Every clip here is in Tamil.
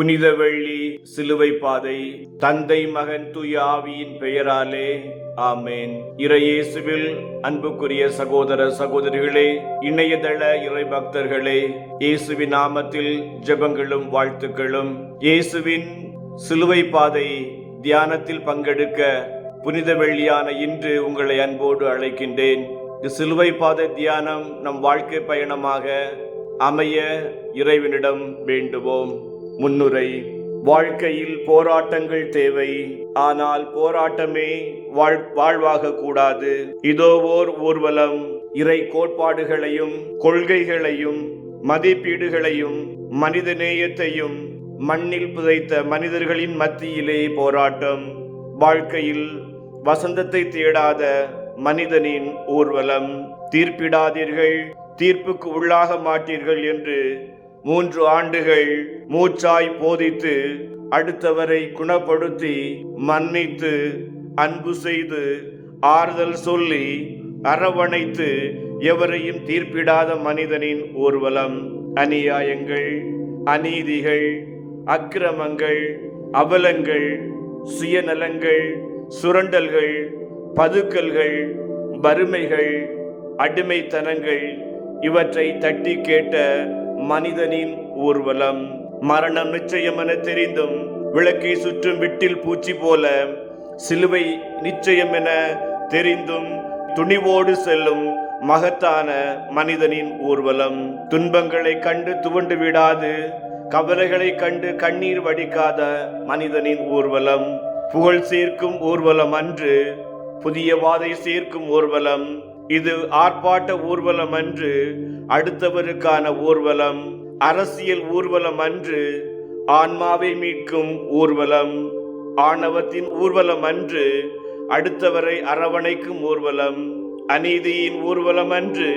புனித வெள்ளி சிலுவை பாதை. தந்தை மகன் தூய ஆவியின் பெயராலே ஆமேன். இறையேசுவில் அன்புக்குரிய சகோதர சகோதரிகளே, இணையதள இறை பக்தர்களே, இயேசுவின் நாமத்தில் ஜெபங்களும் வாழ்த்துக்களும். இயேசுவின் சிலுவை பாதை தியானத்தில் பங்கெடுக்க புனித வெள்ளியான இன்று உங்களை அன்போடு அழைக்கின்றேன். சிலுவை பாதை தியானம் நம் வாழ்க்கை பயணமாக அமைய இறைவனிடம் வேண்டுவோம். முன்னுரை. வாழ்க்கையில் போராட்டங்கள் தேவை, ஆனால் போராட்டமே வாழ்வாக கூடாது. இதோ ஓர் ஊர்வலம் இறை கோட்பாடுகளையும் கொள்கைகளையும் மதிப்பீடுகளையும் மனித நேயத்தையும் மண்ணில் புதைத்த மனிதர்களின் மத்தியிலே போராட்டம். வாழ்க்கையில் வசந்தத்தை தேடாத மனிதனின் ஊர்வலம். தீர்ப்பிடாதீர்கள், தீர்ப்புக்கு உள்ளாக மாட்டீர்கள் என்று 3 ஆண்டுகள் மூச்சாய் போதித்து, அடுத்தவரை குணப்படுத்தி, மன்னித்து, அன்பு செய்து, ஆறுதல் சொல்லி, அரவணைத்து, எவரையும் தீர்ப்பிடாத மனிதனின் ஊர்வலம். அநியாயங்கள், அநீதிகள், அக்கிரமங்கள், அவலங்கள், சுயநலங்கள், சுரண்டல்கள், பதுக்கல்கள், வறுமைகள், அடிமைத்தனங்கள் இவற்றை தட்டி கேட்ட மனிதனின் ஊர்வலம். மரணம் நிச்சயம் என தெரிந்தும் விளக்கை சுற்றும் விட்டில் பூச்சி போல, சிலுவை நிச்சயம் என தெரிந்தும் துணிவோடு செல்லும் மகத்தான மனிதனின் ஊர்வலம். துன்பங்களை கண்டு துவண்டு விடாது, கவலைகளை கண்டு கண்ணீர் வடிக்காத மனிதனின் ஊர்வலம். புகழ் சேர்க்கும் ஊர்வலம் அன்று, புதிய வாதை சேர்க்கும் ஊர்வலம். இது ஆர்ப்பாட்ட ஊர்வலம் அன்று, அடுத்தவருக்கான ஊர்வலம். அரசியல் ஊர்வலம் அன்று, ஆன்மாவை மீட்கும் ஊர்வலம். ஆணவத்தின் ஊர்வலம் அன்று, அடுத்தவரை அரவணைக்கும் ஊர்வலம். அநீதியின் ஊர்வலம் அன்று,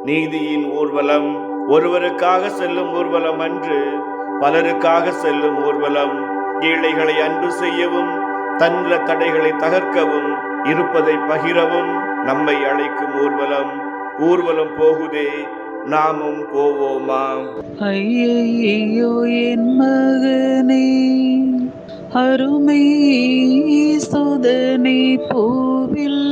நீதியின் ஊர்வலம். ஒருவருக்காக செல்லும் ஊர்வலம் அன்று, பலருக்காக செல்லும் ஊர்வலம். ஏழைகளை அன்பு செய்யவும், தன்னில தடைகளை தகர்க்கவும், இருப்பதை பகிரவும் நம்மை அழைக்கும் ஊர்வலம். ஊர்வலம் போகுதே, நாமும் போவோமா? ஐயையோ என் மகனே, அருமை சுதனை, பூவில்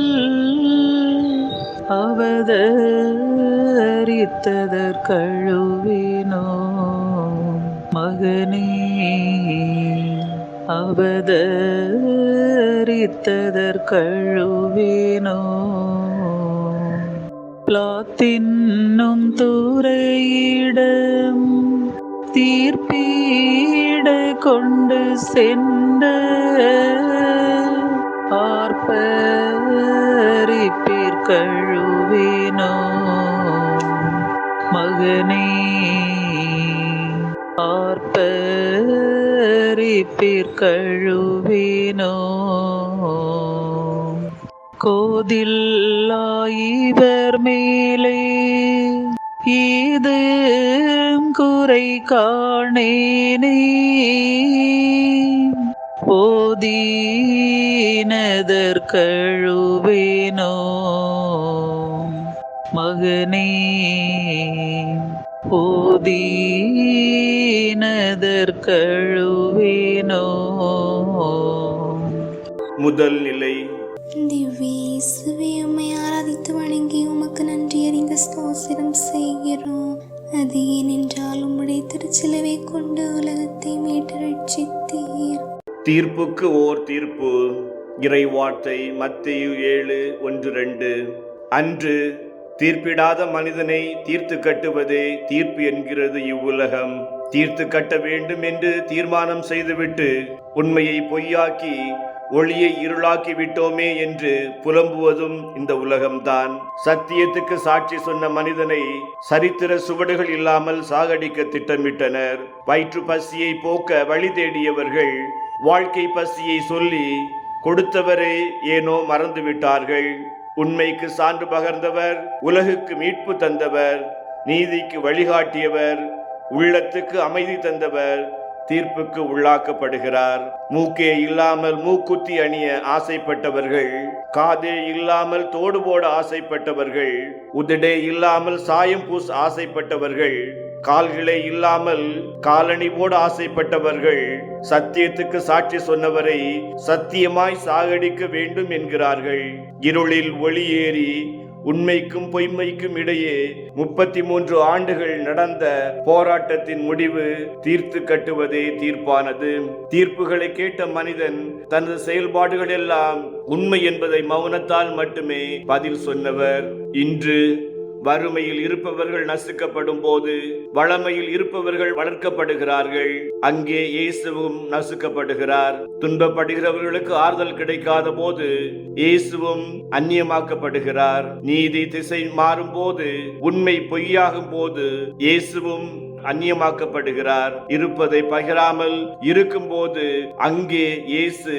அவதரித்ததற்கழுவினோ மகனே, அவதரித்ததற்கழுவினோ. பிளாத்தின்னும் துறையிடம் தீர்ப்பீட கொண்டு சென்ற ஆர்ப்பரிப்பிற்கழுவினோ மகனே, ஆர்ப்பரிப்பிற்கழுவினோ. கோதில்லாயிவர் மேலே இது குறை காணேனே, ஓதீனதற்கழுவினோ மகனே, ஓதீனதற்கழுவினோ. முதல் நிலை. திவ்யேசுவே, உம்மை ஆராதித்து வணங்கி உமக்கு நன்றி அறிந்த ஸ்தோத்திரம் செய்கிறோம். அது ஏனென்றால் உம்முடைய திருச்சிலுவை கொண்டு உலகத்தை மீட்டு ரட்சித்தீர். தீர்ப்புக்கு ஓர் தீர்ப்பு. இறை வார்த்தை மத்தேயு 7:1-2. அன்று தீர்ப்பிடாத மனிதனை தீர்த்து கட்டுவதே தீர்ப்பு என்கிறது இவ்வுலகம். தீர்த்து கட்ட வேண்டும் என்று தீர்மானம் செய்துவிட்டு உண்மையை பொய்யாக்கி ஒளியை இருளாக்கி விட்டோமே என்று புலம்புவதும் இந்த உலகம்தான். சத்தியத்துக்கு சாட்சி சொன்ன மனிதனை சரித்திர சுவடுகள் இல்லாமல் சாகடிக்க திட்டமிட்டனர். வயிற்று பசியை போக்க வழி தேடியவர்கள் வாழ்க்கை பசியை சொல்லி கொடுத்தவரை ஏனோ மறந்து விட்டார்கள். உண்மைக்கு சான்று பகர்ந்தவர், உலகுக்கு மீட்பு தந்தவர், நீதிக்கு வழிகாட்டியவர், உள்ளத்துக்கு அமைதி தந்தவர் தீர்ப்புக்கு உள்ளாக்கப்படுகிறார். மூக்கே இல்லாமல் மூக்குத்தி அணிய ஆசைப்பட்டவர்கள், காதே இல்லாமல் தோடு போட ஆசைப்பட்டவர்கள், உதடே இல்லாமல் சாயம் பூச ஆசைப்பட்டவர்கள் கால்களே இல்லாமல் காலணிவோடு ஆசைப்பட்டவர்கள் சத்தியத்துக்கு சாட்சி சொன்னவரை சத்தியமாய் சாகடிக்க வேண்டும் என்கிறார்கள். இருளில் ஒளி ஏறி உண்மைக்கும் பொய்மைக்கும் இடையே 33 ஆண்டுகள் நடந்த போராட்டத்தின் முடிவு தீர்த்து கட்டுவதே தீர்ப்பானது. தீர்ப்புகளை கேட்ட மனிதன் தனது செயல்பாடுகள் எல்லாம் உண்மை என்பதை மௌனத்தால் மட்டுமே பதில் சொன்னவர். இன்று வறுமையில் இருப்பவர்கள் நசுக்கப்படும் போது வளமையில் இருப்பவர்கள் வளர்க்கப்படுகிறார்கள். அங்கே இயேசுவும் நசுக்கப்படுகிறார். துன்பப்படுகிறவர்களுக்கு ஆறுதல் கிடைக்காத போது இயேசுவும் அந்நியமாக்கப்படுகிறார். நீதி திசை மாறும் போது, உண்மை பொய்யாகும் போது இயேசுவும் அந்நியமாக்கப்படுகிறார். இருப்பதை பகிராமல் இருக்கும் போது அங்கே இயேசு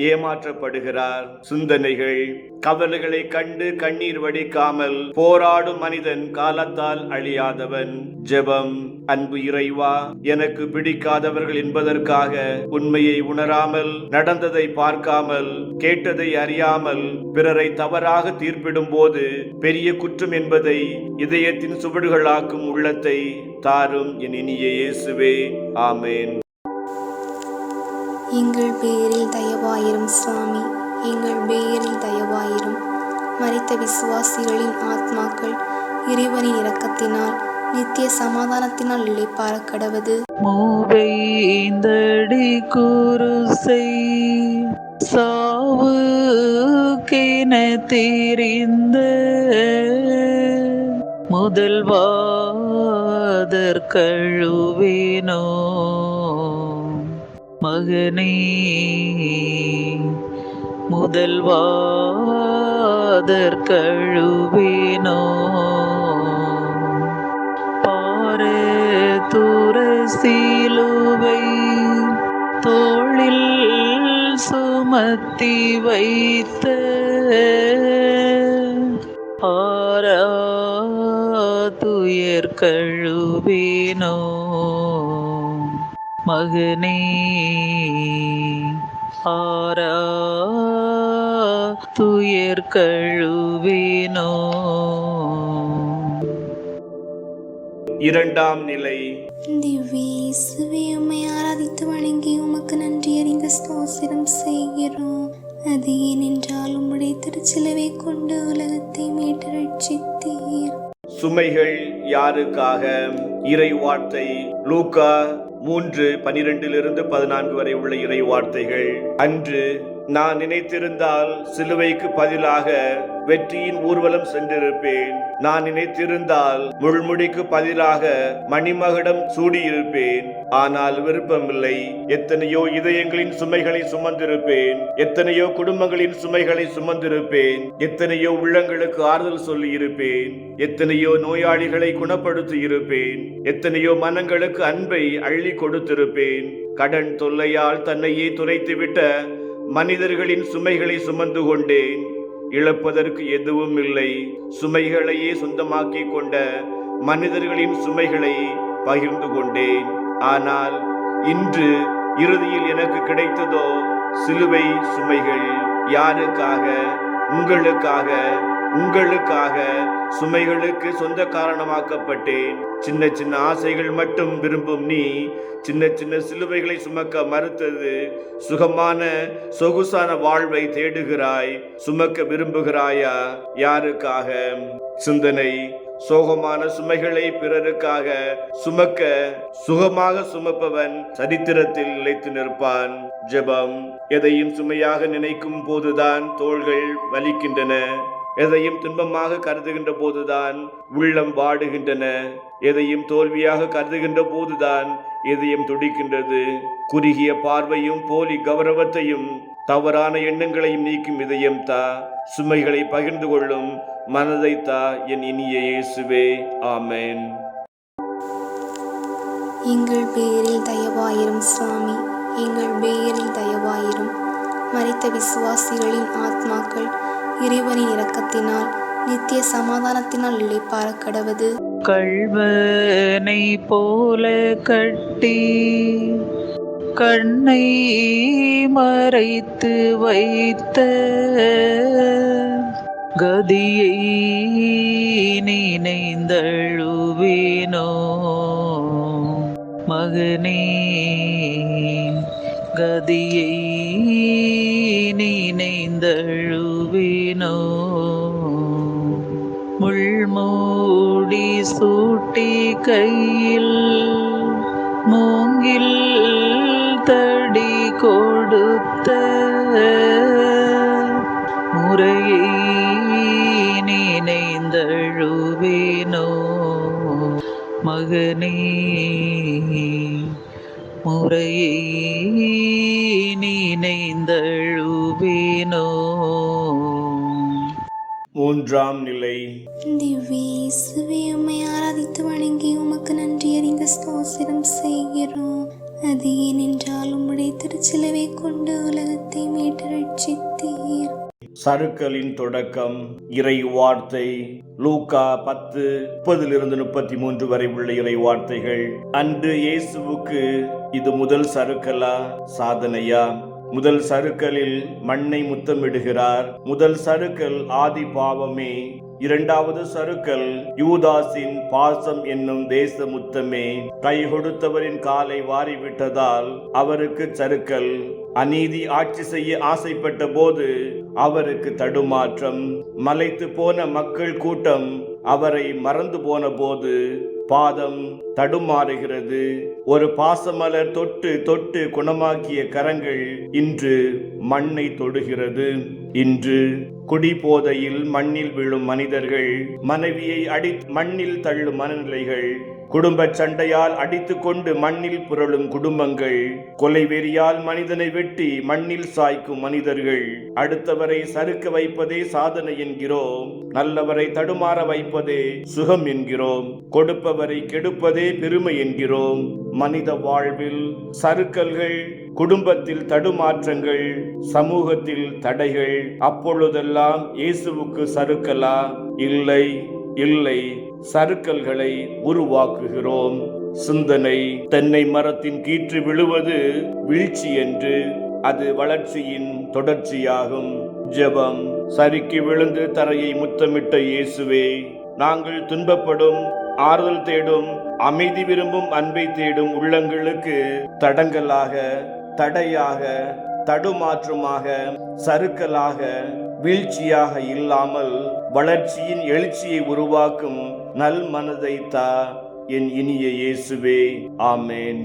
ஏமாற்றப்படுகிறார். சிந்தனைகள் கவலைகளை கண்டு கண்ணீர் வடிக்காமல் போராடும் மனிதன் காலத்தால் அழியாதவன். ஜெபம். அன்பு இறைவா, எனக்கு பிடிக்காதவர்கள் என்பதற்காக உண்மையை உணராமல், நடந்ததை பார்க்காமல், கேட்டதை அறியாமல் பிறரை தவறாக தீர்ப்பிடும் போது பெரிய குற்றம் என்பதை இதயத்தின் சுவடுகளாக்கும் உள்ளத்தை தாரும் என் இனிய இயேசுவே. ஆமேன். எங்கள் பேரில் தயவாயிரும் சுவாமி, எங்கள் பேரில் தயவாயிரும். மரித்த விசுவாசிகளின் ஆத்மாக்கள் இறைவனின் இரக்கத்தினால் நித்திய சமாதானத்தினால் இளைப்பாற கடவது. மூவைந்தடி குருசை சாவுக்கென தெரிந்த முதல்வாதர் கழுவேனோ மகனே, முதல்வாதர் கழுவேனோ பாரு தூர சிலுவை தோளில் சுமத்தி வைத்த துயர் கழுவேனோ மகனே, துயர் கழுவேனோ. இரண்டாம் நிலை. திவ்யேசுவே, உம்மை ஆராதித்து வணங்கி உமக்கு நன்றி அறிந்த ஸ்தோத்திரம் செய்கிறோம். அது ஏனென்றால் உம்முடைய திருச்சிலுவை கொண்டு உலகத்தை மீட்டு ரட்சித்தீர். சுமைகள் யாருக்காக? இறை வார்த்தை லூக்கா 3:12-14 வரை உள்ள இறை வார்த்தைகள். அன்று நான் நினைத்திருந்தால் சிலுவைக்கு பதிலாக வெற்றியின் ஊர்வலம் சென்றிருப்பேன். நான் நினைத்திருந்தால் முள்முடிக்கு பதிலாக மணிமகுடம் சூடியிருப்பேன். ஆனால் விருப்பமில்லை. எத்தனையோ இதயங்களின் சுமைகளை சுமந்திருப்பேன். எத்தனையோ குடும்பங்களின் சுமைகளை சுமந்திருப்பேன். எத்தனையோ உள்ளங்களுக்கு ஆறுதல் சொல்லி இருப்பேன். எத்தனையோ நோயாளிகளை குணப்படுத்தி இருப்பேன். எத்தனையோ மனங்களுக்கு அன்பை அள்ளி கொடுத்திருப்பேன். கடன் தொல்லையால் தன்னையே துரைத்துவிட்ட மனிதர்களின் சுமைகளை சுமந்து கொண்டேன். இழப்பதற்கு எதுவும் இல்லை. சுமைகளையே சொந்தமாக்கி கொண்ட மனிதர்களின் சுமைகளை பகிர்ந்து கொண்டேன். ஆனால் இன்று இறுதியில் எனக்கு கிடைத்ததோ சிலுவை சுமைகள். யாருக்காக? உங்களுக்காக. உங்களுக்காக சுமைகளுக்கு சொந்த காரணமாக்கப்பட்டேன். சின்ன சின்ன ஆசைகள் மட்டும் விரும்பும் நீ சின்ன சின்ன சிலுவைகளை சுமக்க மறுத்தது. சுகமான சொகுசான வாழ்வை தேடுகிறாய். சுமக்க விரும்புகிறாயா? யாருக்காக? சிந்தனை. சோகமான சுமைகளை பிறருக்காக சுமக்க சுகமாக சுமப்பவன் சரித்திரத்தில் நிலைத்து நிற்பான். ஜெபம். எதையும் சுமையாக நினைக்கும் போதுதான் தோள்கள் வலிக்கின்றன. எதையும் துன்பமாக கருதுகின்ற போதுதான் உள்ளம் வாடுகின்றன. எதையும் தோல்வியாக கருதுகின்ற போதுதான் இதயம் துடிக்கின்றது. குறுகிய பார்வையும் போலி கௌரவத்தையும் தவறான எண்ணங்களையும் நீக்கும் இதயம் தா. சுமைகளை பகிர்ந்து கொள்ளும் மனதை தா என் இனிய இயேசுவே. ஆமேன். எங்கள் பேரில் தயவாயிரும் சுவாமி, எங்கள் பேரில் தயவாயிரும். மரித்த விசுவாசிகளின் ஆத்மாக்கள் இறைவனின் இரக்கத்தினால் நித்திய சமாதானத்தினால் இளைப்பாற கடவது. கள்வனை போல கட்டி கண்ணை மறைத்து வைத்த கதியை நினைந்தழுவேனோ மகனே கதியை நினைந்தழுவேனோ முள்மூடி சூட்டி கையில் மூங்கில் தடி கொடுத்த முறையை நினைந்தழுவேனோ மகனே முறையை நினைந்தழுவேனோ. மூன்றாம் நிலை. திவ்ய இயேசுவே, உம்மை ஆராதித்து வணங்கி உமக்கு நன்றி அறிந்த ஸ்தோத்திரம் செய்கிறோம். அது ஏனென்றால் உம்முடைய திருச்சிலுவை கொண்டு உலகத்தை மீட்டு ரட்சித்தீர். சறுக்கலின் தொடக்கம். இறை வார்த்தை லூக்கா 10:30-33 வரை உள்ள இறை வார்த்தைகள். அன்று இயேசுவுக்கு இது முதல் சறுக்கலா சாதனையா? முதல் சறுக்கலில் மண்ணை முத்தமிடுகிறார். முதல் சறுக்கல் ஆதி பாவமே. இரண்டாவது சறுக்கல் யூதாசின் பாசம் என்னும் தேச முத்தமே. கை கொடுத்தவரின் காலை வாரிவிட்டதால் அவருக்கு சறுக்கல். அநீதி ஆட்சி செய்ய ஆசைப்பட்ட போது அவருக்கு தடுமாற்றம். மலைத்து போன மக்கள் கூட்டம் அவரை மறந்து போன போது பாதம் தடுமாறுகிறது. ஒரு பாசமலர் தொட்டு தொட்டு குணமாக்கிய கரங்கள் இன்று மண்ணை தொடுகிறது. இன்று குடிபோதையில் மண்ணில் விழும் மனிதர்கள், மனைவியை மண்ணில் தள்ளும் மனநிலைகள், குடும்ப சண்டையால் அடித்து கொண்டு மண்ணில் புரளும் குடும்பங்கள், கொலைவெறியால் மனிதனை வெட்டி மண்ணில் சாய்க்கும் மனிதர்கள். அடுத்தவரை சறுக்க வைப்பதே சாதனை என்கிறோம். நல்லவரை தடுமாற வைப்பதே சுகம் என்கிறோம். கொடுப்பவரை கெடுப்பதே பெருமை என்கிறோம். மனித வாழ்வில் சறுக்கல்கள், குடும்பத்தில் தடுமாற்றங்கள், சமூகத்தில் தடைகள். அப்பொழுதெல்லாம் இயேசுவுக்கு சறுக்கலா? இல்லை, இல்லை. சறுக்கல்களை உருவாக்குகிறோம். சிந்தனை. தென்னை மரத்தின் கீற்று விழுவது வீழ்ச்சி என்று, அது வளர்ச்சியின் தொடர்ச்சியாகும். ஜெபம். சறுக்கி விழுந்து தரையை முத்தமிட்ட இயேசுவே, நாங்கள் துன்பப்படும், ஆறுதல் தேடும், அமைதி விரும்பும், அன்பை தேடும் உள்ளங்களுக்கு தடங்கலாக, தடையாக, தடுமாற்றமாக, சறுக்கலாக, வீழ்ச்சியாக இல்லாமல் வளர்ச்சியின் எழுச்சியை உருவாக்கும் நல் மனதை தா என் இனிய இயேசுவே. ஆமேன்.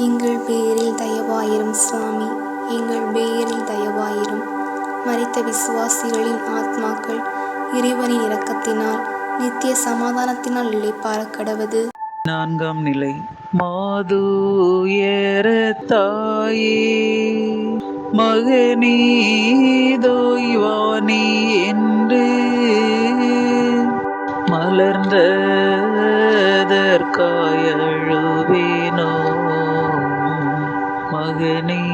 எங்கள் பேரில் தயவாயிரும் சுவாமி, எங்கள் பேரில் தயவாயிரும். மரித்த விசுவாசிகளின் ஆத்மாக்கள் இறைவனின் இரக்கத்தினால் நித்திய சமாதானத்தினால் இளைப்பாற கடவது. நான்காம் நிலை. மாதுயர தாயே மகனீதோய்வானி என்று மலர்ந்ததற்காயழுவேனோ மகனே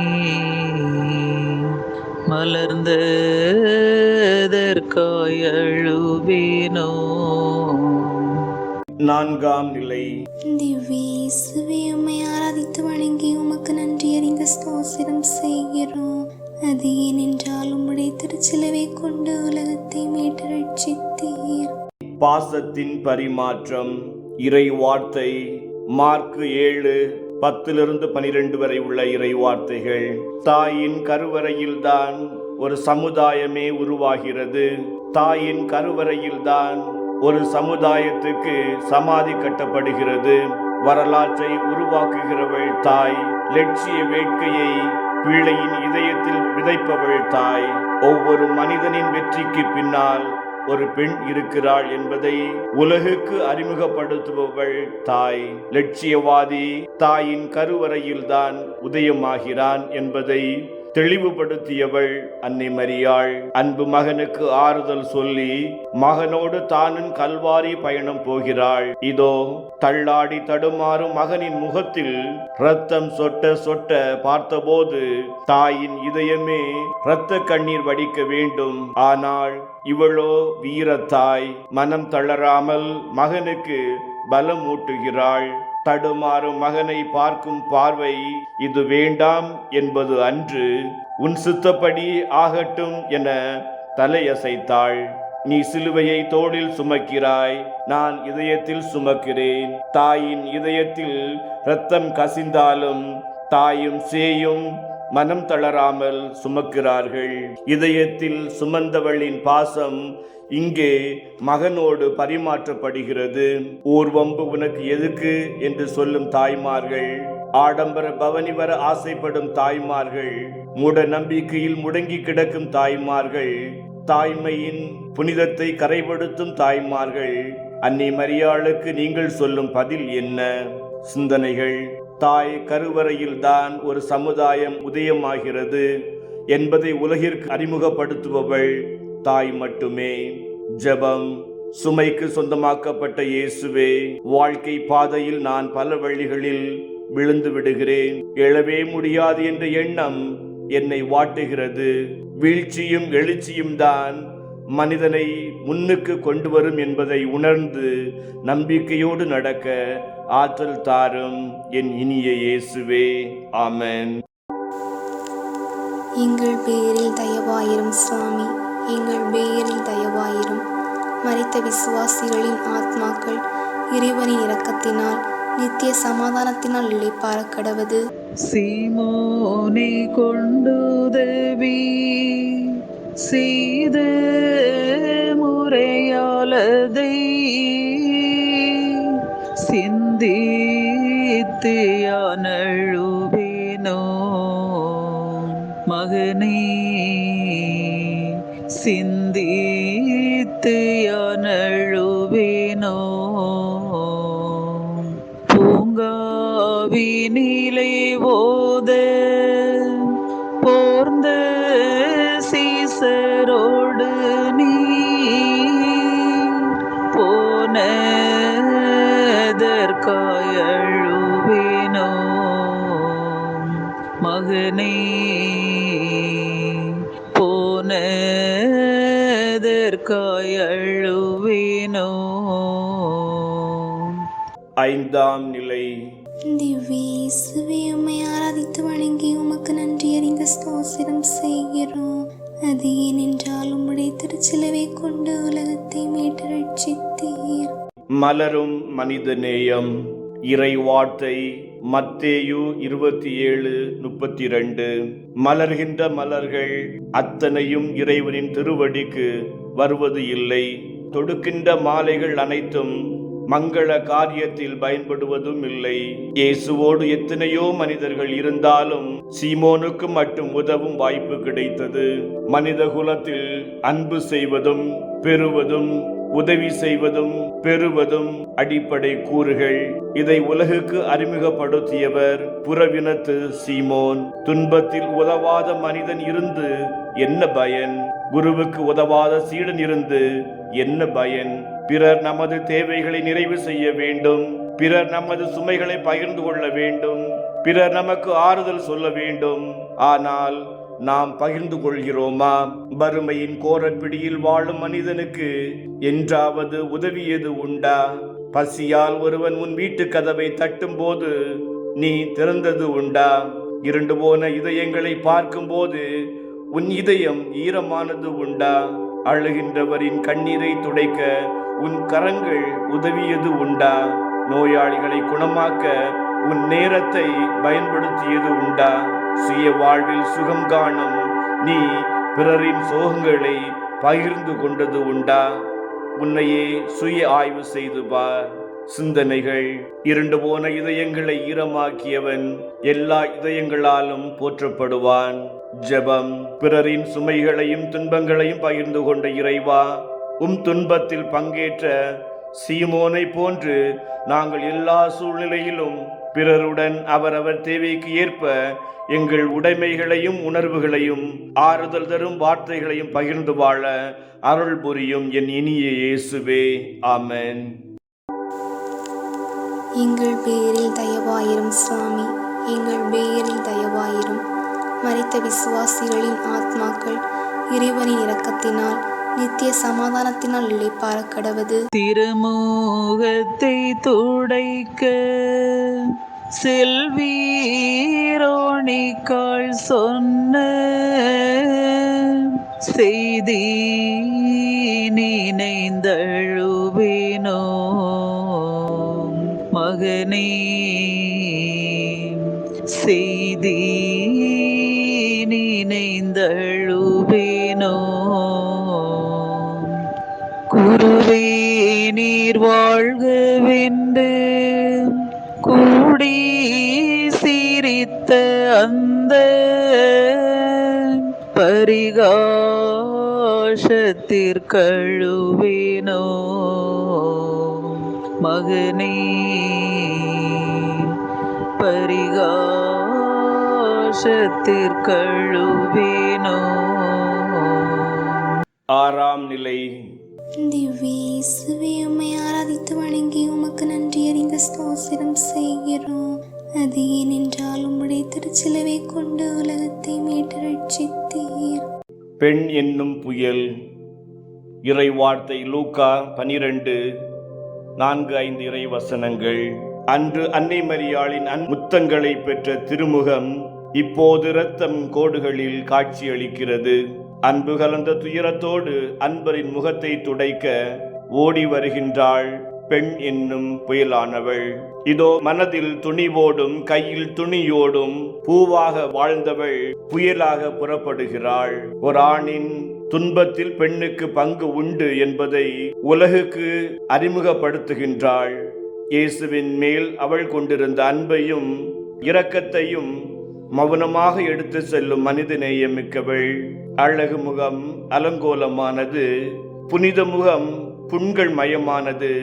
மலர்ந்ததற்காயழுவேனோ. நான்காம் நிலை. திவ்ய இயேசுவே, உம்மை ஆராதித்து வணங்கி உமக்கு நன்றி அறிந்த ஸ்தோத்திரம் செய்கிறோம். அது ஏனென்றால் உம்முடைய திருச்சிலுவை கொண்டு உலகத்தை மீட்டு ரட்சித்தீர். பாசத்தின் பரிமாற்றம். இறை வார்த்தை மார்க் 7:10-12 வரை உள்ள இறை வார்த்தைகள். தாயின் கருவறையில்தான் ஒரு சமுதாயமே உருவாகிறது. தாயின் கருவறையில்தான் ஒரு சமுதாயத்துக்கு சமாதி கட்டப்படுகிறது. வரலாற்றை உருவாக்குகிறவள் தாய். லட்சிய வேட்கையை பிள்ளையின் இதயத்தில் விதைப்பவள் தாய். ஒவ்வொரு மனிதனின் வெற்றிக்கு பின்னால் ஒரு பெண் இருக்கிறாள் என்பதை உலகுக்கு அறிமுகப்படுத்துபவள் தாய். லட்சியவாதி தாயின் கருவறையில்தான் உதயமாகிறான் என்பதை தெளிவுபடுத்தியவள் அன்னை மரியாள். அன்பு மகனுக்கு ஆறுதல் சொல்லி மகனோடு தானும் கல்வாரி பயணம் போகிறாள். இதோ தள்ளாடி தடுமாறும் மகனின் முகத்தில் இரத்தம் சொட்ட சொட்ட பார்த்தபோது தாயின் இதயமே இரத்த கண்ணீர் வடிக்க வேண்டும். ஆனால் இவளோ வீரத்தாய், மனம் தளராமல் மகனுக்கு பலம் ஊட்டுகிறாள். தடுமாறும் மகனை பார்க்கும் பார்வை இது வேண்டாம் என்பது அன்று, உன் சித்தப்படி ஆகட்டும் என தலையசைத்தாள். நீ சிலுவையை தோளில் சுமக்கிறாய், நான் இதயத்தில் சுமக்கிறேன். தாயின் இதயத்தில் இரத்தம் கசிந்தாலும் தாயும் சேயும் மனம் தளராமல் சுமக்கிறார்கள். இதயத்தில் சுமந்தவளின் பாசம் இங்கே மகனோடு பரிமாற்றப்படுகிறது. ஊர்வம்பு உனக்கு எதுக்கு என்று சொல்லும் தாய்மார்கள், ஆடம்பர பவனி வர ஆசைப்படும் தாய்மார்கள், மூட நம்பிக்கையில் முடங்கி கிடக்கும் தாய்மார்கள், தாய்மையின் புனிதத்தை கரைபடுத்தும் தாய்மார்கள், அன்னை மரியாளுக்கு நீங்கள் சொல்லும் பதில் என்ன? சிந்தனைகள். தாய் கருவறையில்தான் ஒரு சமுதாயம் உதயமாகிறது என்பதை உலகிற்கு அறிமுகப்படுத்துபவள் தாய் மட்டுமே. ஜெபம். சுமைக்கு சொந்தமாக்கப்பட்ட இயேசுவே, வாழ்க்கை பாதையில் நான் பல வழிகளில் விழுந்து விடுகிறேன். எழவே முடியாது என்ற எண்ணம் என்னை வாட்டுகிறது. வீழ்ச்சியும் எழுச்சியும் தான் மனிதனை முன்னுக்கு கொண்டு வரும் என்பதை உணர்ந்து நம்பிக்கையோடு நடக்க ஆற்றல் தாரும் என் இனிய இயேசுவே. ஆமென். எங்கள் பேரில் தயவாயிரும் சுவாமி, எங்கள் பேரில் தயவாயிரும். மரித்த விசுவாசிகளின் ஆத்மாக்கள் இறைவனின் இரக்கத்தினால் நித்திய சமாதானத்தினால் இளைப்பாற கடவது. சீமோனை கொண்டுதவி செய்த முறையாலதை சிந்தித்து அழுவேனோ மகனே, சிந்தித்து அழுவேனோ. பூங்காவினிலை ஓத போர்ந்த சீசரோடு நீ போனதற்காயழுவேனோ மகனே, போனதற்காயழுவேனோ. ஐந்தாம் நிலை. திவ்ய இயேசுவே, உம்மை ஆராதித்து வணங்கி உமக்கு நன்றி அறிந்த ஸ்தோத்திரம் செய்கிறோம். அது ஏனென்றால் உம்முடைய திருச்சிலுவை கொண்டு உலகத்தை மீட்டு ரட்சித்தீர். மலரும் மனிதநேயம். இறை வார்த்தை மத்தேயு 27:32. மலர்கின்ற மலர்கள் அத்தனையும் இறைவனின் திருவடிக்கு வருவது இல்லை. தொடுக்கின்ற மாலைகள் அனைத்தும் மங்கள காரியத்தில் பயன்படுவதும் இல்லை. இயேசுவோடு எத்தனையோ மனிதர்கள் இருந்தாலும் சீமோனுக்கு மட்டும் உதவும் வாய்ப்பு கிடைத்தது. மனித குலத்தில் அன்பு செய்வதும் பெறுவதும் உதவி செய்வதும் பெறுவதும் அடிப்படை கூறுகள். இதை உலகுக்கு அறிமுகப்படுத்தியவர் புறவினத்து சீமோன். துன்பத்தில் உதவாத மனிதன் இருந்து என்ன பயன்? குருவுக்கு உதவாத சீடன் இருந்து என்ன பயன்? பிறர் நமது தேவைகளை நிறைவு செய்ய வேண்டும், பிறர் நமது சுமைகளை பகிர்ந்து கொள்ள வேண்டும், பிறர் நமக்கு ஆறுதல் சொல்ல வேண்டும். ஆனால் நாம் பகிர்ந்து கொள்கிறோமா? வறுமையின் கோரப்பிடியில் வாழும் மனிதனுக்கு என்றாவது உதவியது உண்டா? பசியால் ஒருவன் உன் வீட்டு கதவை தட்டும் போது நீ திறந்தது உண்டா? இருண்டு போன இதயங்களை பார்க்கும் போது உன் இதயம் ஈரமானது உண்டா? அழுகின்றவரின் கண்ணீரை துடைக்க உன் கரங்கள் உதவியது உண்டா? நோயாளிகளை குணமாக்க உன் நேரத்தை பயன்படுத்தியது உண்டா? சுய வாழ்வில் சுகம் காணும் நீ பிறரின் சோகங்களை பகிர்ந்து கொண்டது உண்டா? உன்னையே சுய ஆய்வு செய்து பார். சிந்தனைகள். இருண்டு போன இதயங்களை ஈரமாக்கியவன் எல்லா இதயங்களாலும் போற்றப்படுவான். ஜெபம். பிறரின் சுமைகளையும் துன்பங்களையும் பகிர்ந்து கொண்ட இறைவா, துன்பத்தில் பங்கேற்ற சீமோனை போன்று நாங்கள் எல்லா சூழ்நிலையிலும் பிறருடன் அவரவர் தேவைக்கு ஏற்ப எங்கள் உடைமைகளையும் உணர்வுகளையும் ஆறுதல் தரும் வார்த்தைகளையும் பகிர்ந்து வாழ அருள் புரியும் என் இனிய இயேசுவே. ஆமென். எங்கள் பேரில் தயவாயிரும் சுவாமி, எங்கள் பேரில் தயவாயிரும். மரித்த விசுவாசிகளின் ஆத்மாக்கள் இறைவனின் இரக்கத்தினால் நித்திய சமாதானத்தினால் இளைப்பாற கடவது. திருமுகத்தை துடைக்க செல்வீரோணிக்காள் சொன்ன செய்தி நினைந்தழுவேனோ மகனே செய்தி நினைந்தழுவேனோ குருவே நீர் வாழ்கவென்று கூடி சிரித்த அந்த பரிகாசத்திற்கழுவேனோ மகனே பரிகாசத்திற்கழுவேனோ. ஆறாம் நிலை. திவ்ய இயேசுவே, உம்மை ஆராதித்து வணங்கி உமக்கு நன்றி அறிந்த ஸ்தோத்திரம் செய்கிறோம். அது ஏனென்றால் உம்முடைய திருச்சிலுவை கொண்டு உலகத்தை மீட்டு ரட்சித்தீர். பெண் என்னும் புயல். இறை வார்த்தை லூக்கா 12:4-5 இறை வசனங்கள். அன்று அன்னை மரியாளின் முத்தங்களை பெற்ற திருமுகம் இப்போது இரத்தம் கோடுகளில் காட்சியளிக்கிறது. அன்பு கலந்த துயரத்தோடு அன்பரின் முகத்தை துடைக்க ஓடி வருகின்றாள் பெண் என்னும் புயலானவள். இதோ மனதில் துணிவோடும் கையில் துணியோடும் பூவாக வாழ்ந்தவள் புயலாக புறப்படுகிறாள். ஒரு ஆணின் துன்பத்தில் பெண்ணுக்கு பங்கு உண்டு என்பதை உலகுக்கு அறிமுகப்படுத்துகின்றாள். இயேசுவின் மேல் அவள் கொண்டிருந்த அன்பையும் இரக்கத்தையும் மௌனமாக எடுத்து செல்லும் மனிதநேயம் மிக்கவள். அழகு முகம் அலங்கோலமானது, புனித முகம் புண்கள் மயமானது.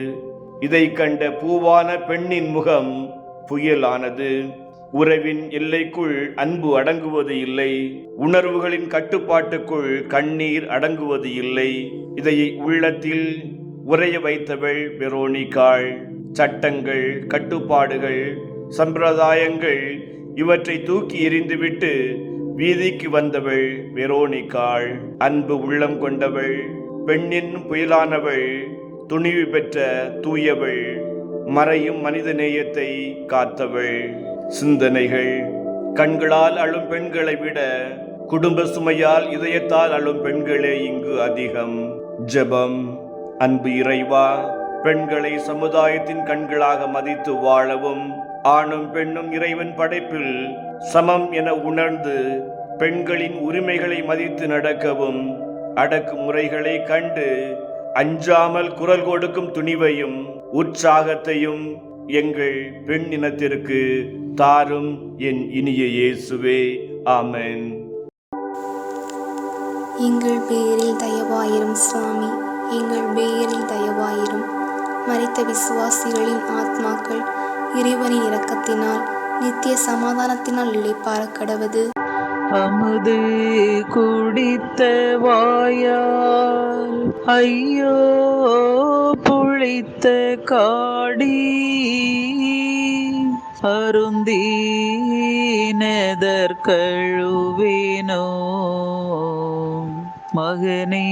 இதை கண்ட பூவான பெண்ணின் முகம் புயலானது. உறவின் எல்லைக்குள் அன்பு அடங்குவது இல்லை, உணர்வுகளின் கட்டுப்பாட்டுக்குள் கண்ணீர் அடங்குவது இல்லை. இதை உள்ளத்தில் உறைய வைத்தவள் வெரோனிகாள். சட்டங்கள், கட்டுப்பாடுகள், சம்பிரதாயங்கள் இவற்றை தூக்கி எறிந்துவிட்டு வீதிக்கு வந்தவள் வெரோனிகாள். அன்பு உள்ளம் கொண்டவள், பெண்ணின் புயலானவள், துணிவு பெற்ற தூயவள், மறையும் மனித நேயத்தை காத்தவள். சிந்தனைகள். கண்களால் அழும் பெண்களை விட குடும்ப சுமையால் இதயத்தால் அழும் பெண்களே இங்கு அதிகம். ஜெபம். அன்பு இறைவா, பெண்களை சமுதாயத்தின் கண்களாக மதித்து வாழவும், ஆணும் பெண்ணும் இறைவன் படைப்பில் சமம் என உணர்ந்து பெண்களின் உரிமைகளை மதித்து நடக்கவும், அடக்குமுறைகளை கண்டு அஞ்சாமல் குரல் கொடுக்கும் துணிவையும் உற்சாகத்தையும் எங்கள் பெண் இனத்திற்கு தாரும் என் இனிய இயேசுவே. ஆமென். எங்கள் பேரில் தயவாயிரும் சுவாமி, எங்கள் பேரில் தயவாயிரும். மரித்த விசுவாசிகளின் ஆத்மாக்கள் இறைவனின் இரக்கத்தினால் நித்திய சமாதானத்தினால் இளைப்பாற கடவது. அமுது குடித்த வாயால் ஐயோ புளித்த காடி அருந்தீனதற்கழுவேனோ மகனே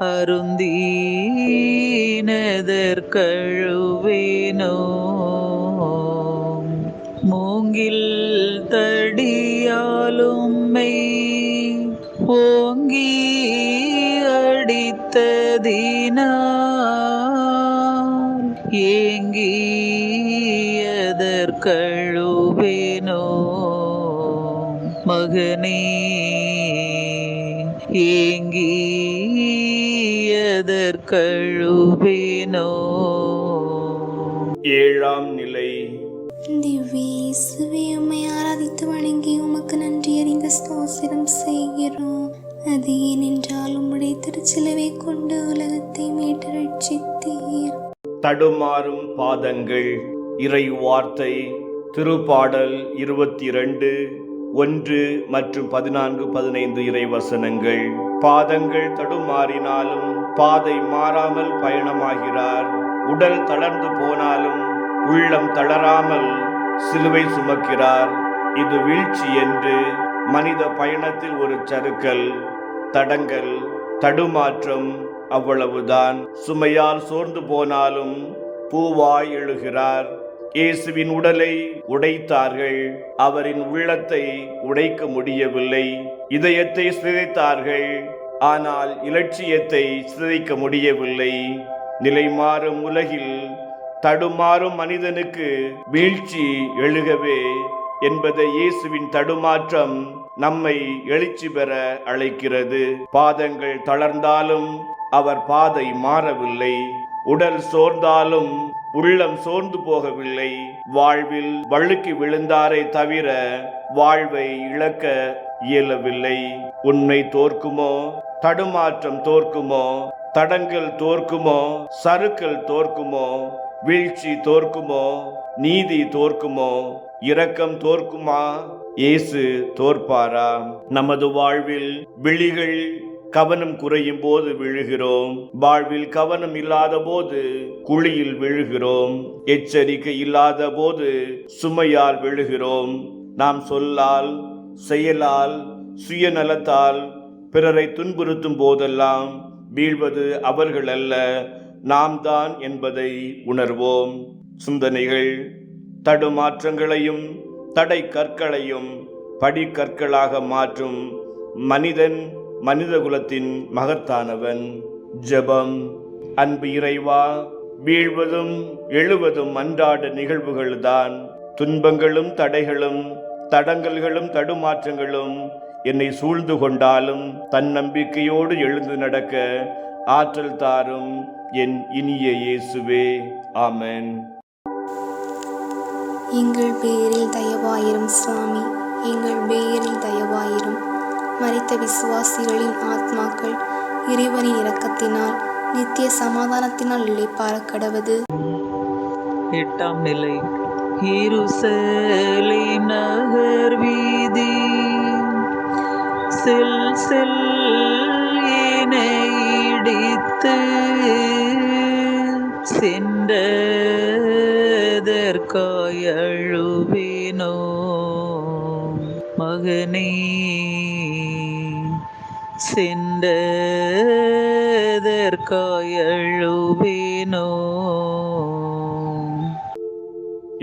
அருந்தீனதற்கழுவேனோ. மூங்கில் தடியாலும்மை ஓங்கி அடித்ததினால் ஏங்கியதற்கழுவேனோ மகனே ஏங்கியதற்கழுவேனோ. ஏழாம் நிலை. திவ்ய இயேசுவே, உம்மை ஆராதித்து வணங்கி உமக்கு நன்றி அறிந்த ஸ்தோத்திரம் செய்கிறோம். அது ஏனென்றால் உம்முடைய திருச்சிலுவை கொண்டு உலகத்தை மீட்டு ரட்சித்தீர். தடுமாறும் பாதங்கள். இறை வார்த்தை திருப்பாடல் 22:1 மற்றும் 14-15 இறை வசனங்கள். பாதங்கள் தடுமாறினாலும் பாதை மாறாமல் பயணமாகிறார். உடல் தளர்ந்து போனாலும் உள்ளம் தளராமல் சிலுவை சுமக்கிறார். இது வீழ்ச்சி என்று மனித பயணத்தில் ஒரு சறுக்கல், தடங்கல், தடுமாற்றம், அவ்வளவுதான். சுமையால் சோர்ந்து போனாலும் பூவாய் எழுகிறார். இயேசுவின் உடலை உடைத்தார்கள், அவரின் உள்ளத்தை உடைக்க முடியவில்லை. இதயத்தை சிதைத்தார்கள், ஆனால் இலட்சியத்தை சிதைக்க முடியவில்லை. நிலைமாறும் உலகில் தடுமாறும் மனிதனுக்கு வீழ்ச்சி எழுகவே என்பதை இயேசுவின் தடுமாற்றம் நம்மை எழுச்சி பெற அழைக்கிறது. பாதங்கள் தளர்ந்தாலும் அவர் பாதை மாறவில்லை. உடல் சோர்ந்தாலும் உள்ளம் சோர்ந்து போகவில்லை. வாழ்வில் வழுக்கி விழுந்தாரை தவிர வாழ்வை இழக்க இயலவில்லை. உண்மை தோற்குமோ, தடுமாற்றம் தோற்குமோ, தடங்கள் தோற்குமோ, சறுக்கல் தோற்குமோ, வீழ்ச்சி தோற்குமோ, நீதி தோற்குமோ, இரக்கம் தோற்குமா? இயேசு தோற்பாரா? நமது வாழ்வில் விழிகள் கவனம் குறையும் போது விழுகிறோம். வாழ்வில் கவனம் இல்லாத போது குழியில் விழுகிறோம். எச்சரிக்கை இல்லாத போது சுமையால் விழுகிறோம். நாம் சொல்லால், செயலால், சுயநலத்தால் பிறரை துன்புறுத்தும் போதெல்லாம் வீழ்வது அவர்கள் அல்ல, நாம் தான் என்பதை உணர்வோம். சிந்தனைகள் தடுமாற்றங்களையும் தடை கற்களையும் படிக்கற்களாக மாற்றும் மனிதன் மனிதகுலத்தின் மகத்தானவன். ஜெபம். அன்பு இறைவா, வீழ்வதும் எழுவதும் அன்றாட நிகழ்வுகள்தான். துன்பங்களும் தடைகளும் தடங்கல்களும் தடுமாற்றங்களும் என்னை சூழ்ந்து கொண்டாலும் தன்னம்பிக்கையோடு எழுந்து நடக்க ஆற்றல் தாரும் என் இனிய இயேசுவே. ஆமென். எங்கள் பேரில் தயவாயிரும் சுவாமி, எங்கள் பேரில் தயவாயிரும். மரித்த விசுவாசிகளின் ஆத்மாக்கள் இறைவனின் இரக்கத்தினால் நித்திய சமாதானத்தினால் இளைப்பாற கடவது. 8ஆம் நிலை. எருசலேம் நகர் வீதி செல் செல் என இடித்து சென்றதற்காய் அழுவேனோ மகனே, சென்றதற்காய் அழுவேனோ.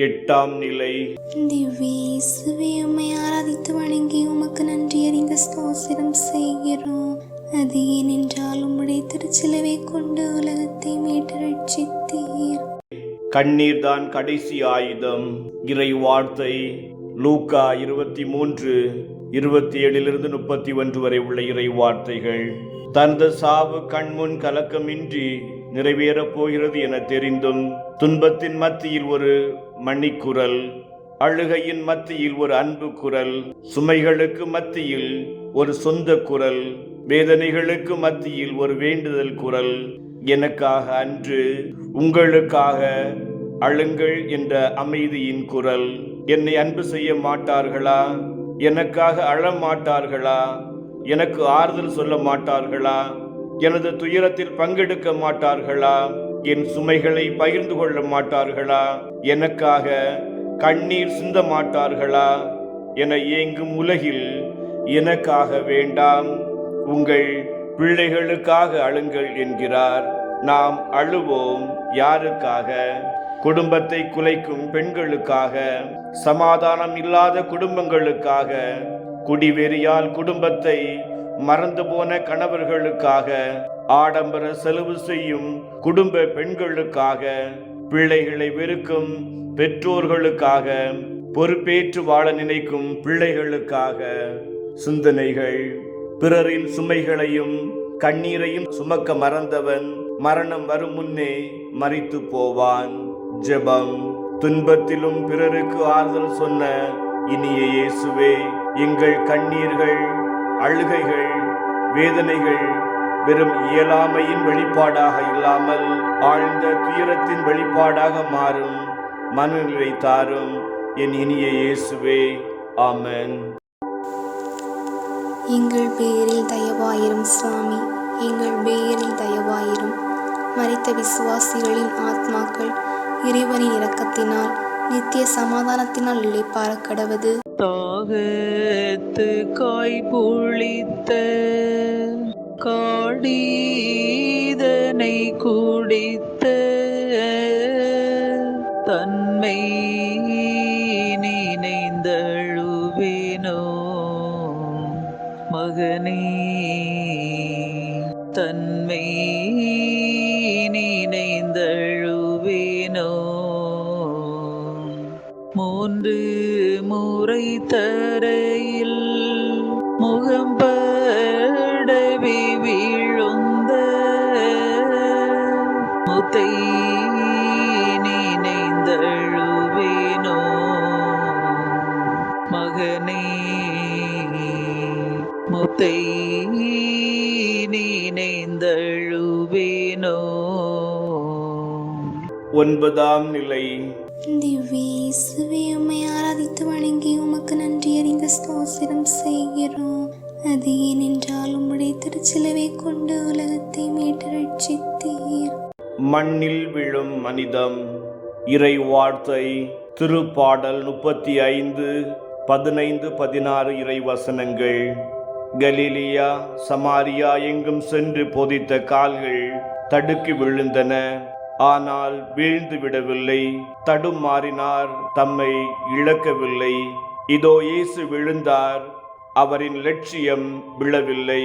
8ஆம் நிலை. திவ்ய இயேசுவே, உம்மை ஆராதித்து வணங்கி உமக்கு நன்றி அறிந்த ஸ்தோத்திரம் செய்கிறோம். அது ஏனென்றால் உம்முடைய திருச்சிலுவை கொண்டு உலகத்தை மீட்டு ரட்சித்தீர். கண்ணீர் தான் கடைசி ஆயுதம். இறை வார்த்தை லூக்கா 23:27-31 வரை உள்ள இறை வார்த்தைகள். தனது சாவு கண்முன் கலக்கமின்றி நிறைவேறப் போகிறது என தெரிந்தும் துன்பத்தின் மத்தியில் ஒரு மணிக்குரல், அழுகையின் மத்தியில் ஒரு அன்பு குரல், சுமைகளுக்கு மத்தியில் ஒரு சொந்த குரல், வேதனைகளுக்கு மத்தியில் ஒரு வேண்டுதல் குரல். எனக்காக அன்று உங்களுக்காக அழுங்கள் என்ற அமைதியின் குரல். என்னை அன்பு செய்ய மாட்டார்களா? எனக்காக அழ மாட்டார்களா? எனக்கு ஆறுதல் சொல்ல மாட்டார்களா? எனது துயரத்தில் பங்கெடுக்க மாட்டார்களா? என் சுமைகளை பகிர்ந்து கொள்ள மாட்டார்களா? எனக்காக கண்ணீர் சிந்த மாட்டார்களா என ஏங்கும் உலகில் எனக்காக வேண்டாம், உங்கள் பிள்ளைகளுக்காக அழுங்கள் என்கிறார். நாம் அழுவோம். யாருக்காக? குடும்பத்தை குலைக்கும் பெண்களுக்காக, சமாதானம் இல்லாத குடும்பங்களுக்காக, குடிவெறியால் குடும்பத்தை மறந்து போன கணவர்களுக்காக, ஆடம்பர செலவு செய்யும் குடும்ப பெண்களுக்காக, பிள்ளைகளை வெறுக்கும் பெற்றோர்களுக்காக, பொறுப்பேற்று வாழ நினைக்கும் பிள்ளைகளுக்காக. சிந்தனைகள். பிறரின் சுமைகளையும் கண்ணீரையும் சுமக்க மறந்தவன் மரணம் வரும் முன்னே மரித்து போவான். ஜெபம். துன்பத்திலும் பிறருக்கு ஆறுதல் சொன்ன இனிய இயேசுவே, எங்கள் கண்ணீர்கள், அழுகைகள், வேதனைகள் வெறும் இயலாமையின் வெளிப்பாடாக இல்லாமல் ஆழ்ந்த துயரத்தின் வெளிப்பாடாக மாறும் மனநிலை தாரும் என் இனிய இயேசுவே. ஆமென். எங்கள் பேரில் தயவாயிரும் சுவாமி, எங்கள் பேரில் தயவாயிரும். மரித்த விசுவாசிகளின் ஆத்மாக்கள் இறைவனின் இரக்கத்தினால் நித்திய சமாதானத்தினால் இளைப்பாற கடவது. தாகத்து காய் புளித்த காடீதனை குடித்த தன்மை நினைந்தழுவேனோ மகனே, தன்மை நினைந்தழுவேனோ. 3 முறை தரையில் முகம் படவே வீழுந்த முத்தை நினைந்தழுவேனோ. மகனே முத்தை நினைந்தழுவேனோ. 9ஆம் நிலை. திவ்ய இயேசுவே, உம்மை ஆராதித்து வணங்கி உமக்கு நன்றி அறிந்த ஸ்தோத்திரம் செய்கிறோம். அது ஏனென்றால் உம்முடைய திருச்சிலுவை கொண்டு உலகத்தை மீட்டு ரட்சித்தீர். மண்ணில் விழும் மனிதம். இறை வார்த்தை திருப்பாடல் 35, 15, 16 இறை வசனங்கள். கலிலியா சமாரியா எங்கும் சென்று போதித்த கால்கள் தடுக்கி விழுந்தன. ஆனால் வீழ்ந்து விடவில்லை. தடுமாறினார், தம்மை இழக்கவில்லை. இதோ இயேசு விழுந்தார், அவரின் லட்சியம் விழவில்லை.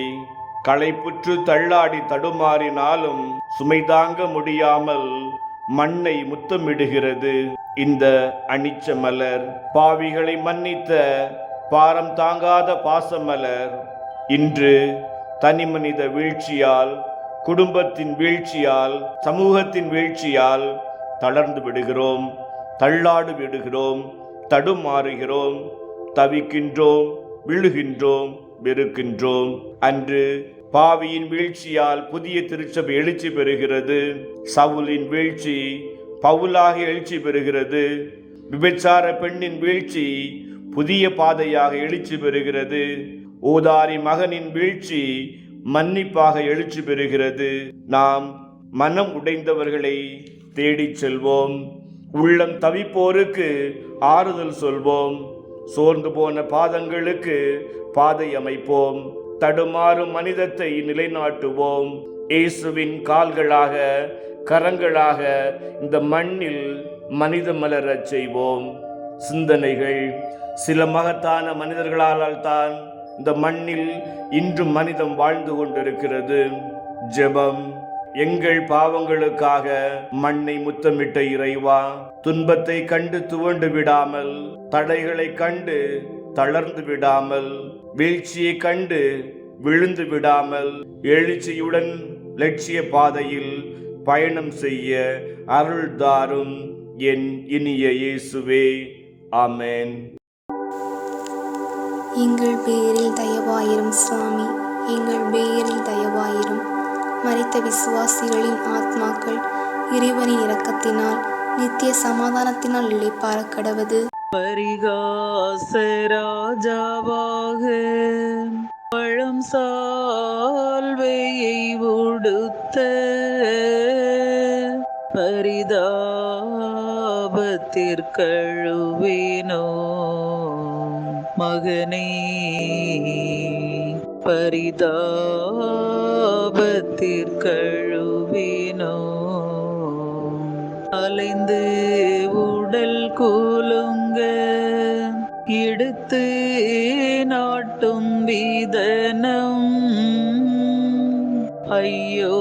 களைப்புற்று தள்ளாடி தடுமாறினாலும் சுமைதாங்க முடியாமல் மண்ணை முத்தமிடுகிறது இந்த அனிச்ச மலர். பாவிகளை மன்னித்த பாரம் தாங்காத பாசமலர். இன்று தனிமனித வீழ்ச்சியால், குடும்பத்தின் வீழ்ச்சியால், சமூகத்தின் வீழ்ச்சியால் தளர்ந்து விடுகிறோம், தள்ளாடு விடுகிறோம், தடுமாறுகிறோம், தவிக்கின்றோம், விழுகின்றோம், வெறுக்கின்றோம். அன்று பாவியின் வீழ்ச்சியால் புதிய திருச்சபை எழுச்சி பெறுகிறது. சவுலின் வீழ்ச்சி பவுலாக எழுச்சி பெறுகிறது. விபச்சார பெண்ணின் வீழ்ச்சி புதிய பாதையாக எழுச்சி பெறுகிறது. ஊதாரி மகனின் வீழ்ச்சி மன்னிப்பாக எழுச்சி பெறுகிறது. நாம் மனம் உடைந்தவர்களை தேடிச் செல்வோம். உள்ளம் தவிப்போருக்கு ஆறுதல் சொல்வோம். சோர்ந்து போன பாதங்களுக்கு பாதை அமைப்போம். தடுமாறும் மனிதத்தை நிலைநாட்டுவோம். இயேசுவின் கால்களாக, கரங்களாக இந்த மண்ணில் மனித மலரச் செய்வோம். சிந்தனைகள். சில மகத்தான மனிதர்களால் தான் இந்த மண்ணில் இன்றும் மனிதம் வாழ்ந்து கொண்டிருக்கிறது. ஜெபம். எங்கள் பாவங்களுக்காக மண்ணை முத்தமிட்ட இறைவா, துன்பத்தை கண்டு துவண்டு விடாமல், தடைகளை கண்டு தளர்ந்து விடாமல், வீழ்ச்சியை கண்டு விழுந்து விடாமல், எழுச்சியுடன் லட்சிய பாதையில் பயணம் செய்ய அருள் தாரும் என் இனிய இயேசுவே. ஆமென். எங்கள் பேரில் தயவாயிரும் சுவாமி, எங்கள் பேரில் தயவாயிரும். மரித்த விசுவாசிகளின் ஆத்மாக்கள் இறைவனின் இரக்கத்தினால் நித்திய சமாதானத்தினால் இளைப்பாற கடவது. பரிகாச ராஜாவாக பழம் சால்வையை உடுத்த பரிதாபத்திற்கழுவேனோ. மகனே பரிதாபத்திற்கழுவேனோ. அலைந்து உடல் கூலுங்க எடுத்து நாட்டும் விதனம். ஐயோ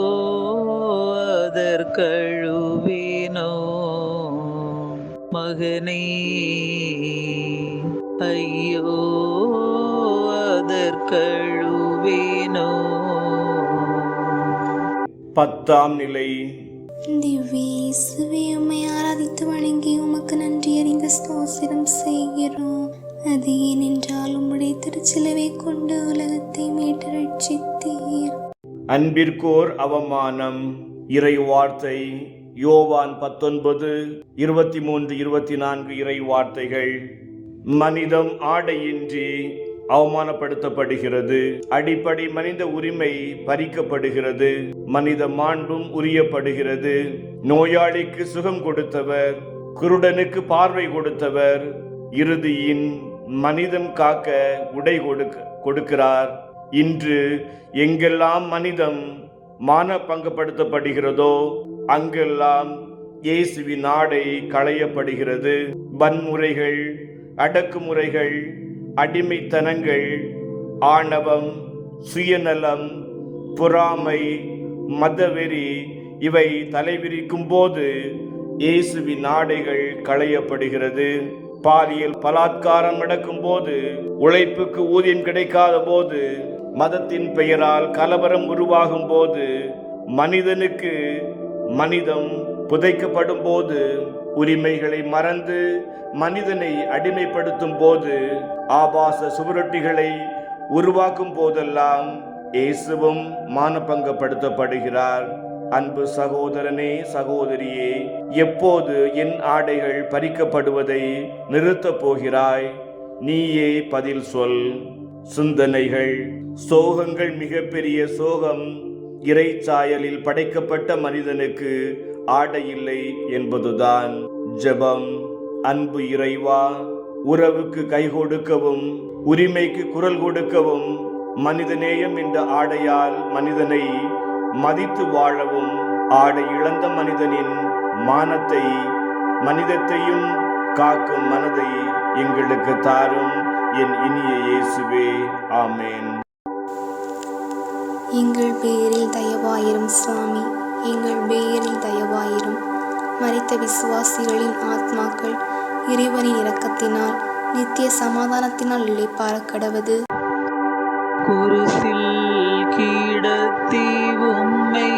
அதற்கழுவேனோ. மகனே ஐயோ அதற்கழுவேனோ. 10ஆம் நிலை. திவ்ய இயேசுவே, உம்மை ஆராதித்து வணங்கி உமக்கு நன்றி அறிந்த ஸ்தோத்திரம் செய்கிறோம். அது ஏனென்றால் உம்முடைய திருச்சிலுவை கொண்டு உலகத்தை மீட்டு ரட்சித்தீர். அன்பிற்கோர் அவமானம். இறை வார்த்தை யோவான் 19, 23, 24 இறை வார்த்தைகள். மனிதம் ஆடையின்றி அவமானப்படுத்தப்படுகிறது. அடிப்படை மனித உரிமை பறிக்கப்படுகிறது. மனித மாண்பும் உரியப்படுகிறது. நோயாளிக்கு சுகம் கொடுத்தவர், குருடனுக்கு பார்வை கொடுத்தவர், இறுதியின் மனிதம் காக்க உடை கொடுக்கிறார். இன்று எங்கெல்லாம் மனிதம் மான பங்கப்படுத்தப்படுகிறதோ அங்கெல்லாம் இயேசுவின் ஆடை களையப்படுகிறது. வன்முறைகள், அடக்குமுறைகள், அடிமைத்தனங்கள், ஆணவம், சுயநலம், பொறாமை, மதவெறி இவை தலைவிரிக்கும் போது இயேசுவின் ஆடைகள் களையப்படுகிறது. பாலியல் பலாத்காரம் நடக்கும் போது, உழைப்புக்கு ஊதியம் கிடைக்காத போது, மதத்தின் பெயரால் கலவரம் உருவாகும் போது, மனிதனுக்கு மனிதம் புதைக்கப்படும் போது, உரிமைகளை மறந்து மனிதனை அடிமைப்படுத்தும் போது, ஆபாச சுவரொட்டிகளை உருவாக்கும் போதெல்லாம் இயேசுவும் மானபங்கப்படுத்தப்படுகிறார். அன்பு சகோதரனே, சகோதரியே, எப்போது என் ஆடைகள் பறிக்கப்படுவதை நிறுத்தப் போகிறாய்? நீயே பதில் சொல். சிந்தனைகள். சோகங்கள் மிகப்பெரிய சோகம். இறைச்சாயலில் படைக்கப்பட்ட மனிதனுக்கு ஆடை இல்லை என்பதுதான். ஜெபம். அன்பு இறைவா, உறவுக்கு கை கொடுக்கவும், உரிமைக்கு குரல் கொடுக்கவும், மனிதநேயம் என்ற ஆடையால் மனிதனை மதித்து வாழவும், ஆடை இழந்த மனிதனின் மானத்தை, மனிதத்தையும் காக்கும் மனதை எங்களுக்கு தாரும். என் இனிய இயேசுவே, ஆமேன். எங்கள் பேரில் தயவாயிரும் சுவாமி, எங்கள் பேரில் தயவாயிரும். மரித்த விசுவாசிகளின் ஆத்மாக்கள் இறைவனின் இரக்கத்தினால் நித்திய சமாதானத்தினால் இளைப்பாற கடவது. குருசில் கிடத்தி உம்மை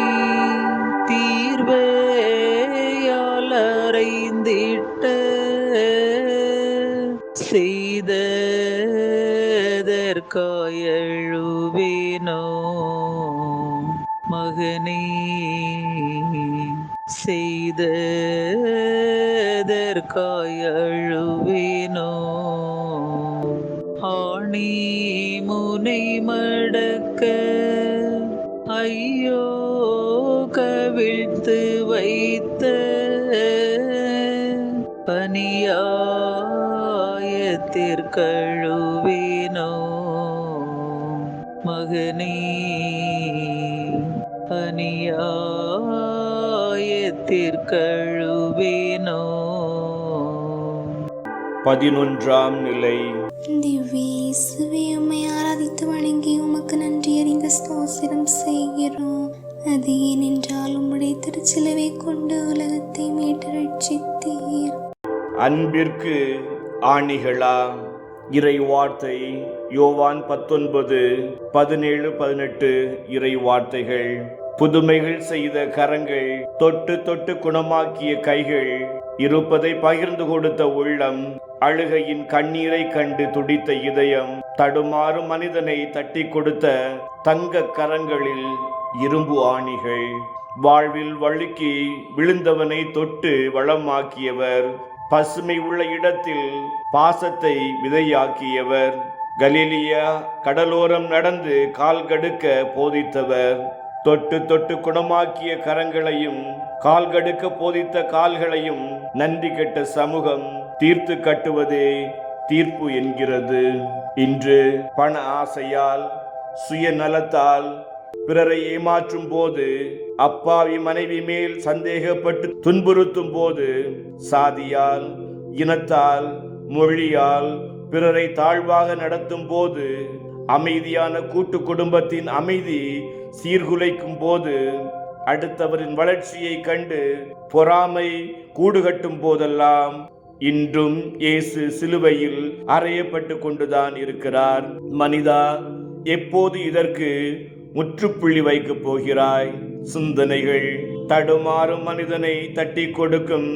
தீர்வையால் அறைந்திட்ட செய்ததற்காயழுவேனோ மகனே, செய்ததற்காயழுவேனோ. ஆணி முனை மடக்க ஐயோ கவிழ்த்து வைத்த பனியாயத்திற்கழுவேனோ மகனே, பனியாயத்திற்கழுவேனோ. 11ஆம் நிலை. திவ்ய இயேசுவே, உம்மை ஆராதித்து வணங்கி உமக்கு நன்றி அறிந்த ஸ்தோத்திரம் செய்கிறோம். அது ஏனென்றால் உம்முடைய திருச்சிலுவை கொண்டு உலகத்தை மீட்டு ரட்சித்தீர். அன்பிற்கு ஆணிகளா. இறை வார்த்தை யோவான் 19:17-18 இறை வார்த்தைகள். புதுமைகள் செய்த கரங்கள், தொட்டு தொட்டு குணமாக்கிய கைகள், இருப்பதை பகிர்ந்து கொடுத்த உள்ளம், அழுகையின் கண்ணீரை கண்டு துடித்த இதயம், தடுமாறும் மனிதனை தட்டி கொடுத்த தங்க கரங்களில் இரும்பு ஆணிகள், வாழ்வில் வழுக்கி விழுந்தவனை தொட்டு வளமாக்கியவர், பசுமை உள்ள இடத்தில் பாசத்தை விதையாக்கியவர், கலிலியா கடலோரம் நடந்து கால் கடுக்க போதித்தவர், தொட்டு தொட்டு குணமாக்கிய கரங்களையும் கால் கடுக்க போதித்த கால்களையும் நன்றி கெட்ட சமூகம் தீர்த்து கட்டுவதே தீர்ப்பு என்கிறது. இன்று பண ஆசையால், சுயநலத்தால் பிறரை ஏமாற்றும் போது, அப்பாவி மனைவி மேல் சந்தேகப்பட்டு துன்புறுத்தும் போது, சாதியால், இனத்தால், மொழியால் பிறரை தாழ்வாக நடத்தும் போது, அமைதியான கூட்டு குடும்பத்தின் அமைதி சீர்குலைக்கும் போது, அடுத்தவரின் வளர்ச்சியை கண்டு பொறாமை கூடுகட்டும் போதெல்லாம் இன்றும் இயேசு சிலுவையில் அறையப்பட்டு கொண்டுதான் இருக்கிறார். மனிதா, எப்போது இதற்கு முற்றுப்புள்ளி வைக்கப் போகிறாய்? சிந்தனைகள். தடுமாறும் மனிதனை தட்டி கொடுக்கும்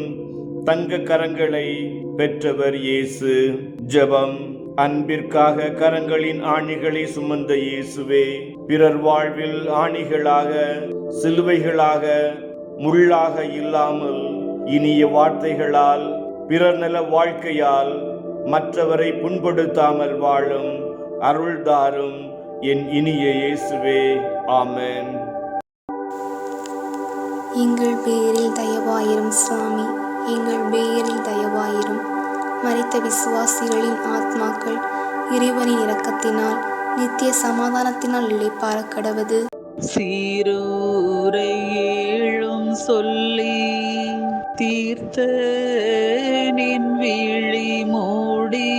தங்க கரங்களை பெற்றவர் இயேசு. ஜெபம். அன்பிற்காக கரங்களின் ஆணிகளை சுமந்த இயேசுவே, பிறர் வாழ்வில் ஆணிகளாக, சிலுவைகளாக, முள்ளாக இல்லாமல் இனிய வார்த்தைகளால், பிறர் நல வாழ்க்கையால் மற்றவரை புண்படுத்தாமல் வாழும் அருள்தாரும் என் இனிய இயேசுவே, ஆமென். எங்கள் பேரில் தயவாயிரும் சுவாமி, எங்கள் பேரில் தயவாயிரும். மரித்த விசுவாசிகளின் ஆத்மாக்கள் இறைவனின் இரக்கத்தினால் நித்திய சமாதானத்தினால் இளைப்பாற கடவது. சீரூரை ஏழும் சொல்லி தீர்த்த நின் விழி மூடி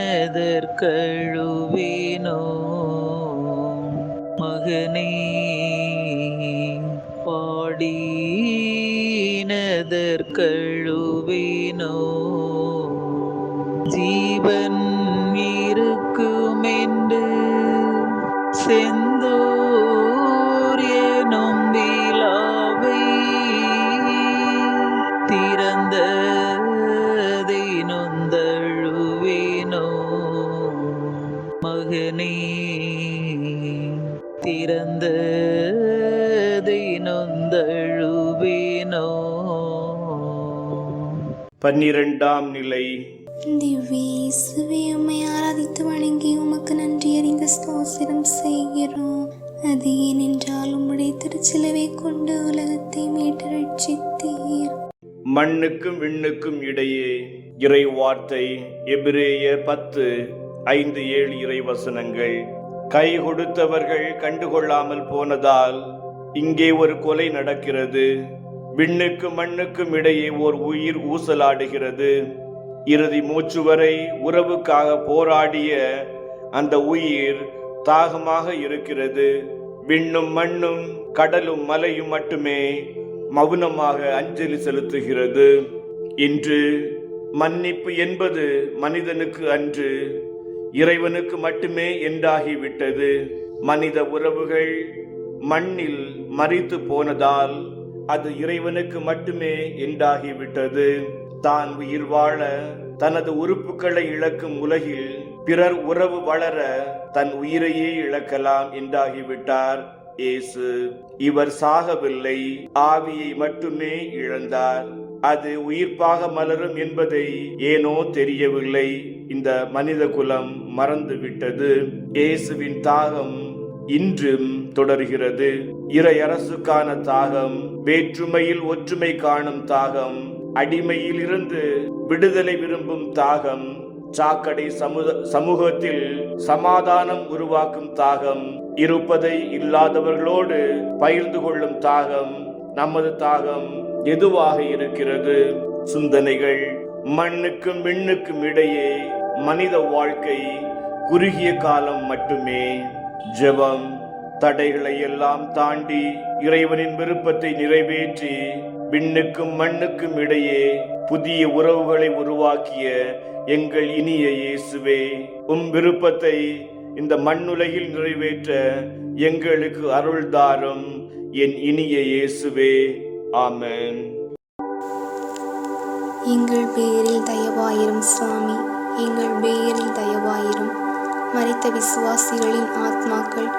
வாடினதற்கழு மகனே பாடினதற்கழுவேனோ ஜீவன் இருக்குமென்று செந்தூர் எனும் விழாவை திறந்ததை நொந்தழுவேனோ மகனே திறந்ததை நொந்தழுவேனோ. 12ஆம் நிலை. திவ்ய இயேசுவே, உம்மை ஆராதித்து வணங்கி உமக்கு நன்றி அறிந்த ஸ்தோத்திரம் செய்கிறோம். அது ஏனென்றால் உம்முடைய திருச்சிலுவை கொண்டு உலகத்தை மீட்டு ரட்சித்தீர். மண்ணுக்கும் விண்ணுக்கும் இடையே இறை வார்த்தை. எபிரேயர் 10:5-7 இறை வசனங்கள். கை கொடுத்தவர்கள் கண்டுகொள்ளாமல் போனதால் இங்கே ஒரு கொலை நடக்கிறது. விண்ணுக்கும் மண்ணுக்கும் இடையே ஓர் உயிர் ஊசலாடுகிறது. இறுதி மூச்சு வரை உறவுக்காக போராடிய அந்த உயிர் தாகமாக இருக்கிறது. விண்ணும் மண்ணும் கடலும் மலையும் மட்டுமே மௌனமாக அஞ்சலி செலுத்துகிறது. இன்று மன்னிப்பு என்பது மனிதனுக்கு அன்று, இறைவனுக்கு மட்டுமே என்றாகிவிட்டது. மனித உறவுகள் மண்ணில் மரித்து போனதால் அது இறைவனுக்கு மட்டுமே என்றாகிவிட்டது. தான் உயிர் வாழ தனது உறுப்புகளை இழக்கும் உலகில் பிறர் உறவு வளர தன் உயிரையே இழக்கலாம் என்றாகிவிட்டார் இயேசு. இவர் சாகவில்லை, ஆவியை மட்டுமே இழந்தார். அது உயிர்ப்பாக மலரும் என்பதை ஏனோ தெரியவில்லை. இந்த மனித குலம் மறந்துவிட்டது. இயேசுவின் தாகம் இன்றும் தொடர்கிறது. இறையரசுக்கான தாகம், வேற்றுமையில் ஒற்றுமை காணும் தாகம், அடிமையில் இருந்து விடுதலை விரும்பும் தாகம், சாக்கடை சமூகத்தில் சமாதானம் உருவாக்கும் தாகம், இருப்பதை இல்லாதவர்களோடு பகிர்ந்து கொள்ளும் தாகம். நமது தாகம் எதுவாக இருக்கிறது? சிந்தனைகள். மண்ணுக்கும் விண்ணுக்கும் இடையே மனித வாழ்க்கை குறுகிய காலம் மட்டுமே. ஜெபம். தடைகளை எல்லாம் தாண்டி இறைவனின் விருப்பத்தை நிறைவேற்றி விண்ணுக்கும் மண்ணுக்கும் இடையே புதிய உறவுகளை உருவாக்கிய எங்கள் இனிய இயேசுவே, உம் விருப்பத்தை இந்த மண்ணுலகில் நிறைவேற்ற எங்களுக்கு அருள் தாரும். என் இனிய இயேசுவே, ஆமென். எங்கள் பேரில் தயவாயிரும் சுவாமி, எங்கள் பேரில் தயவாயிரும். மரித்த விசுவாசிகளின் ஆத்மாக்கள்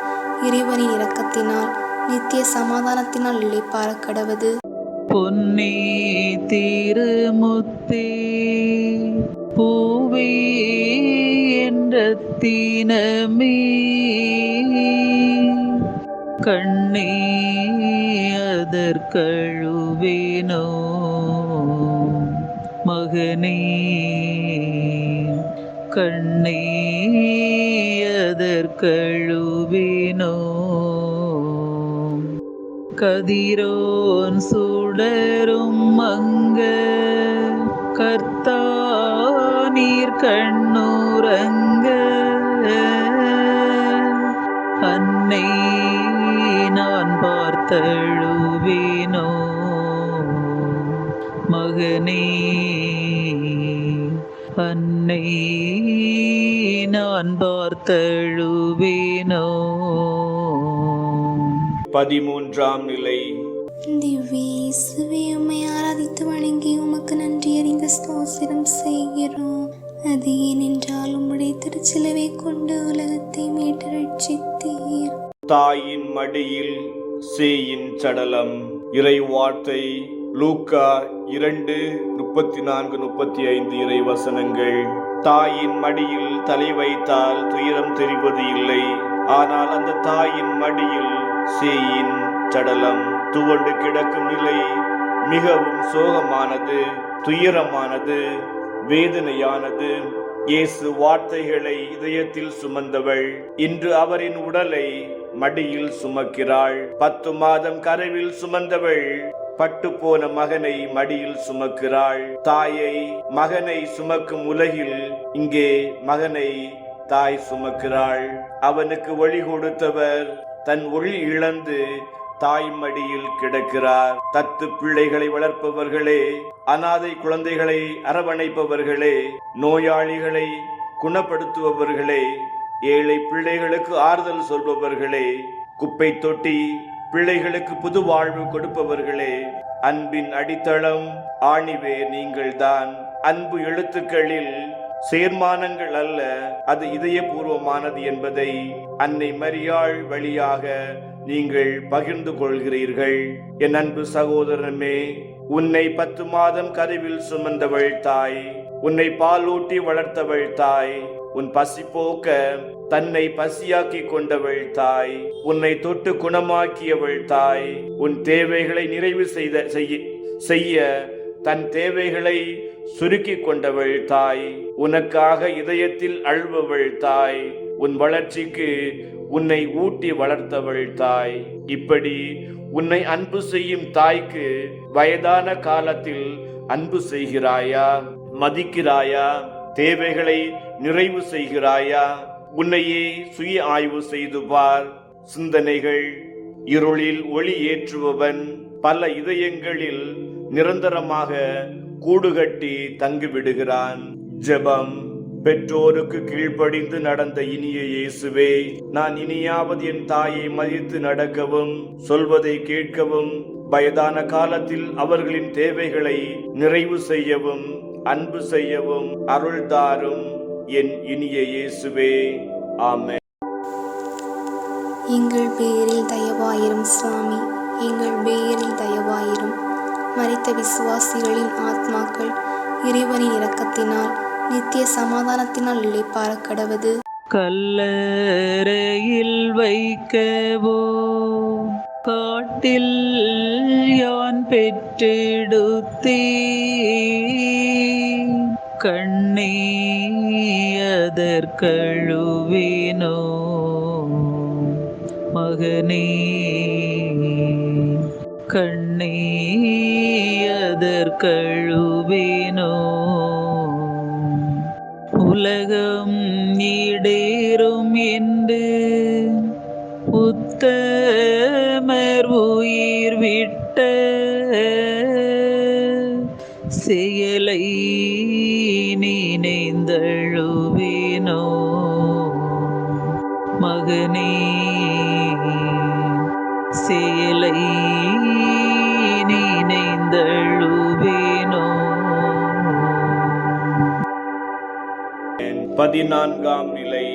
இறைவனின் இரக்கத்தினால் நித்திய சமாதானத்தினால் இளைப்பாற கடவது. பொன்னே திருமுத்தே பூவே என்ற தீனமே கண்ணே அதற்கழுவேனோ மகனே கண்ணே அதற்கழுவேனோ. கதிரோன் சுடரும் மங்க கர்த்தா நீர் கண்ணுறங்க அன்னை நான் பார்த்தழுவேனோ மகனே அன்னை நான் பார்த்தழுவேனோ. 13ஆம் நிலை. திவ்ய இயேசுவே, உம்மை ஆராதித்து வணங்கி உமக்கு நன்றி அறிந்த ஸ்தோத்திரம் செய்கிறோம். அது ஏனென்றால் உம்முடைய திருச்சிலுவை கொண்டு உலகத்தை மீட்டு ரட்சித்தீர். தாயின் மடியில் சேயின் சடலம். இறை வார்த்தை. லூக்கா 2:34-35 இறை வசனங்கள். தாயின் மடியில் தலை வைத்தால் துயரம் தெரிவது இல்லை. ஆனால் அந்த தாயின் மடியில் சேயின் சடலம் துவண்டு கிடக்கும் நிலை மிகவும் சோகமானது, துயரமானது, வேதனையானது. இயேசு வார்த்தைகளை இதயத்தில் சுமந்தவள் இன்று அவரின் உடலை மடியில் சுமக்கிறாள். 10 மாதம் கருவில் சுமந்தவள் பட்டு போன மகனை மடியில் சுமக்கிறாள். தாயை மகனை சுமக்கும் உலகில் இங்கே மகனை தாய் சுமக்கிறாள். அவனுக்கு ஒளி கொடுத்தவர் தன் ஒளி இழந்து தாய் மடியில் கிடக்கிறார். தத்து பிள்ளைகளை வளர்ப்பவர்களே, அனாதை குழந்தைகளை அரவணைப்பவர்களே, நோயாளிகளை குணப்படுத்துபவர்களே, ஏழை பிள்ளைகளுக்கு ஆறுதல் சொல்பவர்களே, குப்பை தொட்டி பிள்ளைகளுக்கு புது வாழ்வு கொடுப்பவர்களே, அன்பின் அடித்தளம் ஆணிவேர் நீங்கள்தான். அன்பு எழுத்துக்களில் சேர்மானங்கள் அல்ல, அது இதயபூர்வமானது என்பதை அன்னை மரியாள் வழியாக நீங்கள் பகிர்ந்து கொள்கிறீர்கள். என் அன்பு சகோதரனே, உன்னை 10 மாதம் கருவில் சுமந்தவள் தாய், உன்னை பாலூட்டி வளர்த்தவள் தாய், உன் பசி போக்க தன்னை பசியாக்கி கொண்டவள் தாய், உன்னை தொட்டு குணமாக்கியவள் தாய், உன் தேவைகளை நிறைவு செய்ய தன் தேவைகளை சுருக்கி கொண்டவள் தாய், உனக்காக இதயத்தில் அழுபவள் தாய், உன் வளர்ச்சிக்கு உன்னை ஊட்டி வளர்த்தவள் தாய். இப்படி உன்னை அன்பு செய்யும் தாய்க்கு வயதான காலத்தில் அன்பு செய்கிறாயா? மதிக்கிறாயா? தேவைகளை நிறைவு செய்கிறாயா? உன்னையே சுய ஆய்வு செய்து பார். சிந்தனைகள் இருளில் ஒளி ஏற்றுபவன் பல இதயங்களில் நிரந்தரமாக கூடுகட்டி தங்கிவிடுகிறான். ஜெபம். பெற்றோருக்கு கீழ்ப்படிந்து நடந்த இனிய இயேசுவே, நான் இனியாவது என் தாயை மதித்து நடக்கவும் சொல்வதை கேட்கவும் வயதான காலத்தில் அவர்களின் தேவைகளை நிறைவு செய்யவும் அன்பு செய்யவும் அருள்தாரும் என் இனிய இயேசுவே. ஆமென். எங்கள் பேரில் தயவாயிரும் சுவாமி, எங்கள் பேரில் தயவாயிரும். மரித்த விசுவாசிகளின் ஆத்மாக்கள் இறைவனின் இரக்கத்தினால் நித்திய சமாதானத்தினால் இளைப்பாற கடவது. கல்லறையில் வைக்கவோ காட்டில் யான் பெற்றெடுத்தே கண்ணீயதற்கழுவினோ மகனே, கண்ணீயதற்கழுவினோ. உலகம் ஈடேறும் என்று உத்தமர் உயிர் விட்ட செயலை நினைந்தழுவினோ மகனே, செயலை நினைந்தழுவினோ. 14ஆம் நிலை.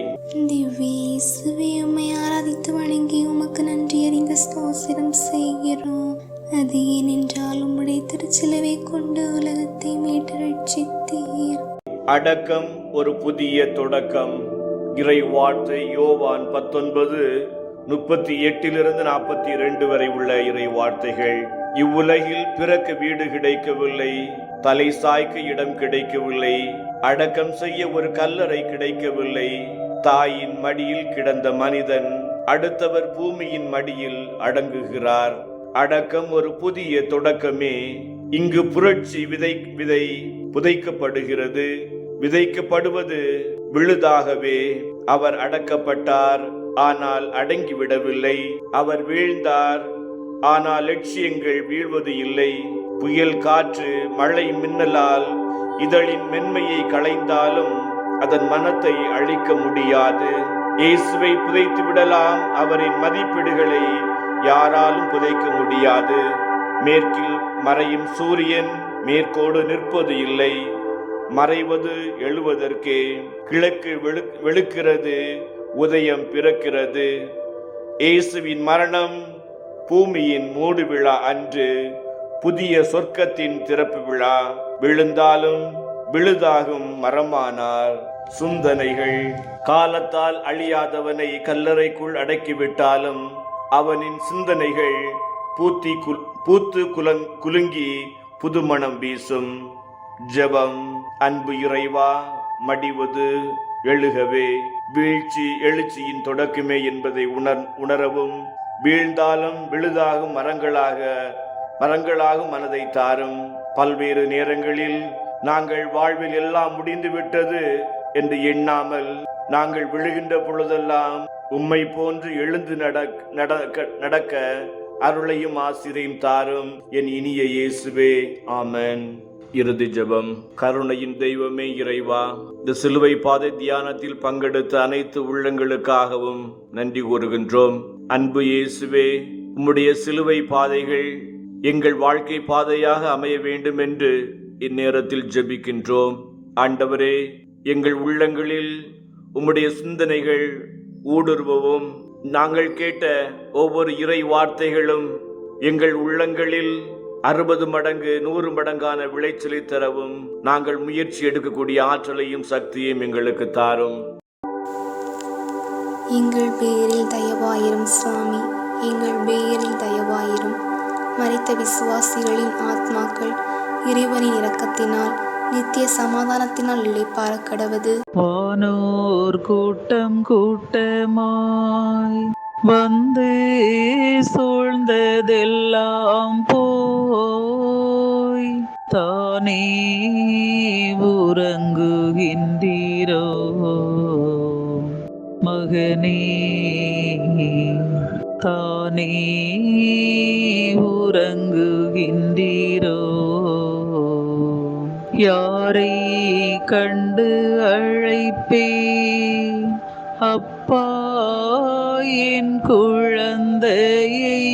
திவ்ய இயேசுவே, உம்மை ஆராதித்து வணங்கி உமக்கு நன்றி அறிந்த ஸ்தோத்திரம் செய்கிறோம். அது ஏனென்றால் உம்முடைய திருச்சிலுவை கொண்டு உலகத்தை மீட்டு ரட்சித்தீர். அடக்கம் ஒரு புதிய தொடக்கம். இறை வார்த்தை யோவான் 19:38-42 வரை உள்ள இறை வார்த்தைகள். இவ்வுலகில் பிறக்க வீடு கிடைக்கவில்லை, தலை சாய்க்க இடம் கிடைக்கவில்லை, அடக்கம் செய்ய ஒரு கல்லறை கிடைக்கவில்லை. தாயின் மடியில் கிடந்த மனிதன் அடுத்தவர் பூமியின் மடியில் அடங்குகிறார். அடக்கம் ஒரு புதிய தொடக்கமே. இங்கு புரட்சி விதை புதைக்கப்படுகிறது. விதைக்கப்படுவது விழுதாகவே. அவர் அடக்கப்பட்டார், ஆனால் அடங்கிவிடவில்லை. அவர் வீழ்ந்தார், ஆனால் லட்சியங்கள் வீழ்வது இல்லை. புயல் காற்று மழை மின்னலால் இதழின் மென்மையை களைந்தாலும் அதன் மனத்தை அழிக்க முடியாது. இயேசுவை புதைத்து விடலாம், அவரின் மதிப்பீடுகளை யாராலும் புதைக்க முடியாது. மேற்கில் மறையும் சூரியன் மேற்கோடு நிற்பது இல்லை, மறைவது எழுவதற்கே. கிழக்கு வெளுக்கிறது, உதயம் பிறக்கிறது. இயேசுவின் மரணம் பூமியின் மூடு விழா அன்று, புதிய சொர்க்கத்தின் திறப்பு விழா. விழுந்தாலும் விழுதாகும் மரமானார். சிந்தனைகள். காலத்தால் அழியாதவனை கல்லறைக்குள் அடக்கிவிட்டாலும் அவனின் சிந்தனைகள் பூத்து குலுங்கி புதுமணம் வீசும். ஜெபம். அன்பு இறைவா, மடிவது எழுகவே. வீழ்ச்சி எழுச்சியின் தொடக்கமே என்பதை உணரவும், வீழ்ந்தாலும் விழுதாகும் மரங்களாகும் மனதை தாரும். பல்வேறு நேரங்களில் நாங்கள் வாழ்வில் எல்லாம் முடிந்து விட்டது, என்று எண்ணாமல் நாங்கள் விழுகின்ற பொழுதெல்லாம் உம்மை போன்று எழுந்து நடக்க அருளையும் ஆசிரையும் தாரும் என் இனிய இயேசுவே. ஆமென். இறுதி ஜெபம். கருணையின் தெய்வமே இறைவா, இந்த சிலுவை பாதை தியானத்தில் பங்கெடுத்த அனைத்து உள்ளங்களுக்காகவும் நன்றி கூறுகின்றோம். அன்பு இயேசுவே, உம்முடைய சிலுவை பாதைகள் எங்கள் வாழ்க்கை பாதையாக அமைய வேண்டும் என்று இந்நேரத்தில் ஜெபிக்கின்றோம். ஆண்டவரே, எங்கள் உள்ளங்களில் உம்முடைய சிந்தனைகள் ஊடுருவவும், நாங்கள் கேட்ட ஒவ்வொரு இறை வார்த்தைகளும் எங்கள் உள்ளங்களில் 60 மடங்கு 100 மடங்கான விளைச்சலை தரவும் நாங்கள் முயற்சி எடுக்கக்கூடிய ஆற்றலையும் சக்தியையும் எங்களுக்கு தாரும். எங்கள் பேரில் தயவாயிரும் சுவாமி, எங்கள் பேரில் தயவாயிரும். மரித்த விசுவாசிகளின் ஆத்மாக்கள் இறைவனின் இரக்கத்தினால் நித்திய சமாதானத்தினால் இளைப்பாற கடவது. வானோர் கூட்டம் கூட்டமாய் வந்து சூழ்ந்ததெல்லாம் போய் தானே உறங்குகின்றீரோ மகனே, தானே உறங்குகின்றீரோ. யாரை கண்டு அழைப்பே அப்பா என் குழந்தையை,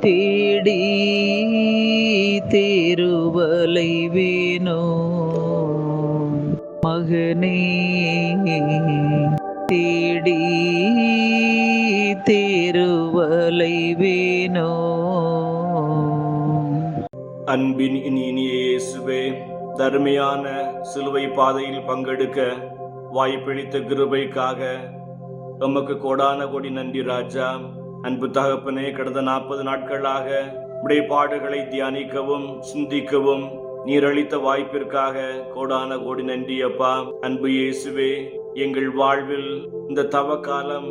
தேடி தேருவலை வேணோ மகனே, தேடி தேருவலை வேணோ. அன்பின் இனிய இயேசுவே, தர்மையான சிலுவை பாதையில் பங்கெடுக்க வாய்ப்பளித்த கிருபைக்காக உமக்கு கோடான கோடி நன்றி ராஜா. அன்பு தகப்பனே, கடந்த 40 நாட்களாக உடைய பாடுகளை தியானிக்கவும் சிந்திக்கவும் நீர் அளித்த வாய்ப்பிற்காக கோடான கோடி நன்றி அப்பா. அன்பு இயேசுவே, எங்கள் வாழ்வில் இந்த தவ காலம்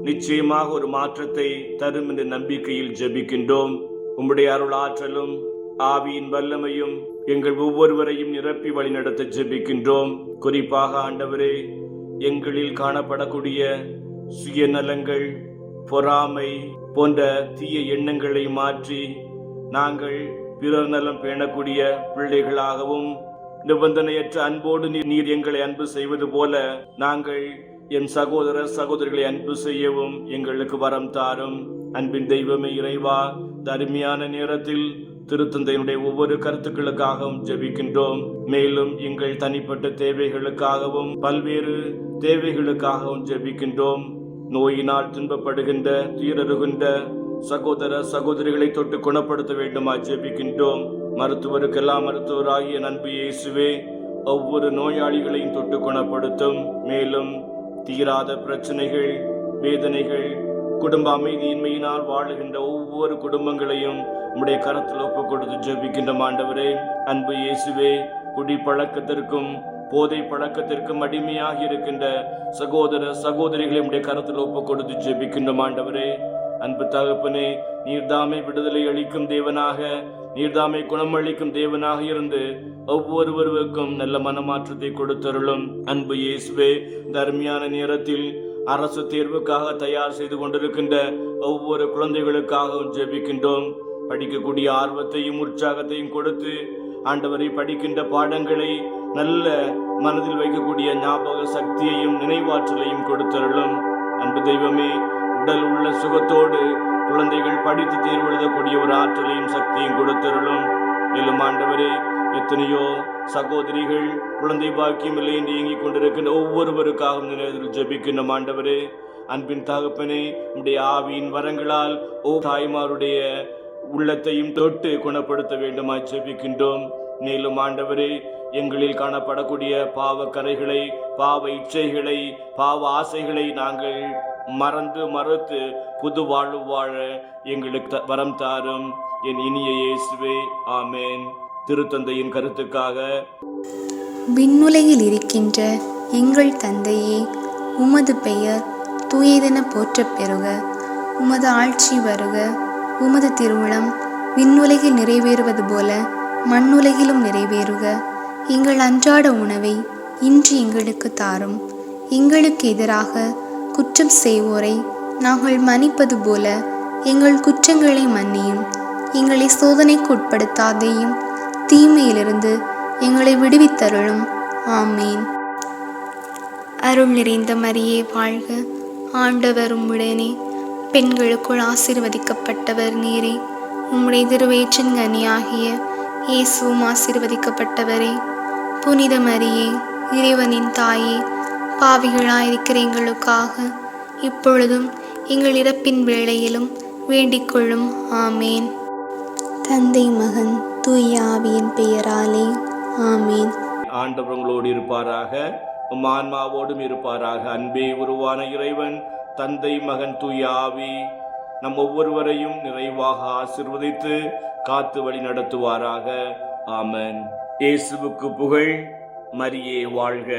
நிச்சயமாக ஒரு மாற்றத்தை தரும் என்ற நம்பிக்கையில் ஜெபிக்கின்றோம். உம்முடைய அருள் ஆற்றலும் ஆவியின் வல்லமையும் எங்கள் ஒவ்வொருவரையும் நிரப்பி வழிநடத்த ஜெபிக்கின்றோம். குறிப்பாக ஆண்டவரே, எங்களில் காணப்படக்கூடிய சுயநலங்கள், பொறாமை போன்ற தீய எண்ணங்களை மாற்றி நாங்கள் பிறர் நலம் பேணக்கூடிய பிள்ளைகளாகவும், நிபந்தனையற்ற அன்போடு நீர் எங்களை அன்பு செய்வது போல நாங்கள் என் சகோதர சகோதரிகளை அன்பு செய்யவும் எங்களுக்கு வரம் தாரும். அன்பின் தெய்வமே இறைவா, அருமையான நேரத்தில் திருத்தந்தையினுடைய ஒவ்வொரு கருத்துக்களுக்காகவும் ஜெபிக்கின்றோம். மேலும் எங்கள் தனிப்பட்ட தேவைகளுக்காகவும் பல்வேறு தேவைகளுக்காகவும் ஜெபிக்கின்றோம். நோயினால் துன்பப்படுகின்ற துயருகின்ற சகோதர சகோதரிகளை தொட்டு குணப்படுத்த வேண்டுமா ஜெபிக்கின்றோம். மருத்துவருக்கெல்லாம் மருத்துவராகிய அன்பு இயேசுவே, ஒவ்வொரு நோயாளிகளையும் தொட்டு குணப்படுத்தும். மேலும் தீராத பிரச்சனைகள், வேதனைகள், குடும்ப அமைதியின்மையினால் வாழுகின்ற ஒவ்வொரு குடும்பங்களையும் உம்முடைய கரத்தில் ஒப்புக் கொடுத்து ஜெபிக்கின்ற ஆண்டவரே. அன்பு இயேசுவே, குடிப்பழக்கத்திற்கும் போதை பழக்கத்திற்கும் அடிமையாக இருக்கின்ற சகோதர சகோதரிகளை உம்முடைய கரத்தில் ஒப்புக் கொடுத்து ஜெபிக்கின்ற ஆண்டவரே. அன்பு தகப்பனே, நீர்தாமை விடுதலை அளிக்கும் தேவனாக, நீர்தாமை குணமளிக்கும் தேவனாக இருந்து ஒவ்வொருவருக்கும் நல்ல மனமாற்றத்தை கொடுத்தருளும். அன்பு இயேசுவே, இந்த அருமையான நேரத்தில் அரசு தேர்வுக்காக தயார் செய்து கொண்டிருக்கின்ற ஒவ்வொரு குழந்தைகளுக்காகவும் ஜெபிக்கின்றோம். படிக்கக்கூடிய ஆர்வத்தையும் உற்சாகத்தையும் கொடுத்து ஆண்டவரை படிக்கின்ற பாடங்களை நல்ல மனதில் வைக்கக்கூடிய ஞாபக சக்தியையும் நினைவாற்றலையும் கொடுத்தருளும். அன்பு தெய்வமே, உடல் உள்ள சுகத்தோடு குழந்தைகள் படித்து தேர்வு எழுதக்கூடிய ஒரு ஆற்றலையும் சக்தியும் கொடுத்தருளும். மேலும் ஆண்டவரே, எத்தனையோ சகோதரிகள் குழந்தை பாக்கியம் இல்லை என்று இயங்கிக் கொண்டிருக்கின்ற ஒவ்வொருவருக்காகவும் நினைவில் ஜெபிக்கின்ற ஆண்டவரே. அன்பின் தகப்பனே, உடைய ஆவியின் வரங்களால் தாய்மாருடைய உள்ளத்தையும் தொட்டு குணப்படுத்த வேண்டுமாய் ஜெபிக்கின்றோம். மேலும் ஆண்டவரே, எங்களில் காணப்படக்கூடிய பாவ கரைகளை, பாவ இச்சைகளை, பாவ ஆசைகளை நாங்கள் மறுத்து புது வாழ்வு வாழ எங்களுக்கு வரம் தாரும். என் இனிய இயேசுவே, ஆமேன். திருத்தந்தையின் கருத்துக்காக. விண்ணுலகில் இருக்கின்ற எங்கள் தந்தையே, உமது பெயர் தூயதென போற்றப் பெறுக. உமது ஆட்சி வருக. உமது திருவுளம் விண்ணுலகில் நிறைவேறுவது போல மண்ணுலகிலும் நிறைவேறுக. எங்கள் அன்றாட உணவை இன்று எங்களுக்கு தாரும். எங்களுக்கு எதிராக குற்றம் செய்வோரை நாங்கள் மன்னிப்பது போல எங்கள் குற்றங்களை மன்னியும். எங்களை சோதனைக்கு உட்படுத்தாதேயும், தீமையிலிருந்து எங்களை விடுவித்தருளும். ஆமேன். அருள் நிறைந்த மரியே வாழ்க, ஆண்டவர் உம்முடனே, பெண்களுக்குள் ஆசீர்வதிக்கப்பட்டவர் நீரே. உம்முடைய திருவயிற்றின் கனியாகிய இயேசுவும் ஆசீர்வதிக்கப்பட்டவரே. புனித மரியே, இறைவனின் தாயே, பாவிகளாயிருக்கிற எங்களுக்காக இப்பொழுதும் எங்கள் இறப்பின் வேளையிலும் வேண்டிக் கொள்ளும். ஆமேன். தந்தை, மகன், தூய ஆவியின் பெயராலே. ஆமேன். ஆண்டவர் உங்களோடு இருப்பாராக, உம் ஆன்மாவோடும் இருப்பாராக. அன்பே உருவான இறைவன், தந்தை, மகன், தூய ஆவி நம் ஒவ்வொருவரையும் நிறைவாக ஆசீர்வதித்து காத்து வழி நடத்துவாராக. ஆமென். இயேசுவுக்கு புகழ். மரியே வாழ்க.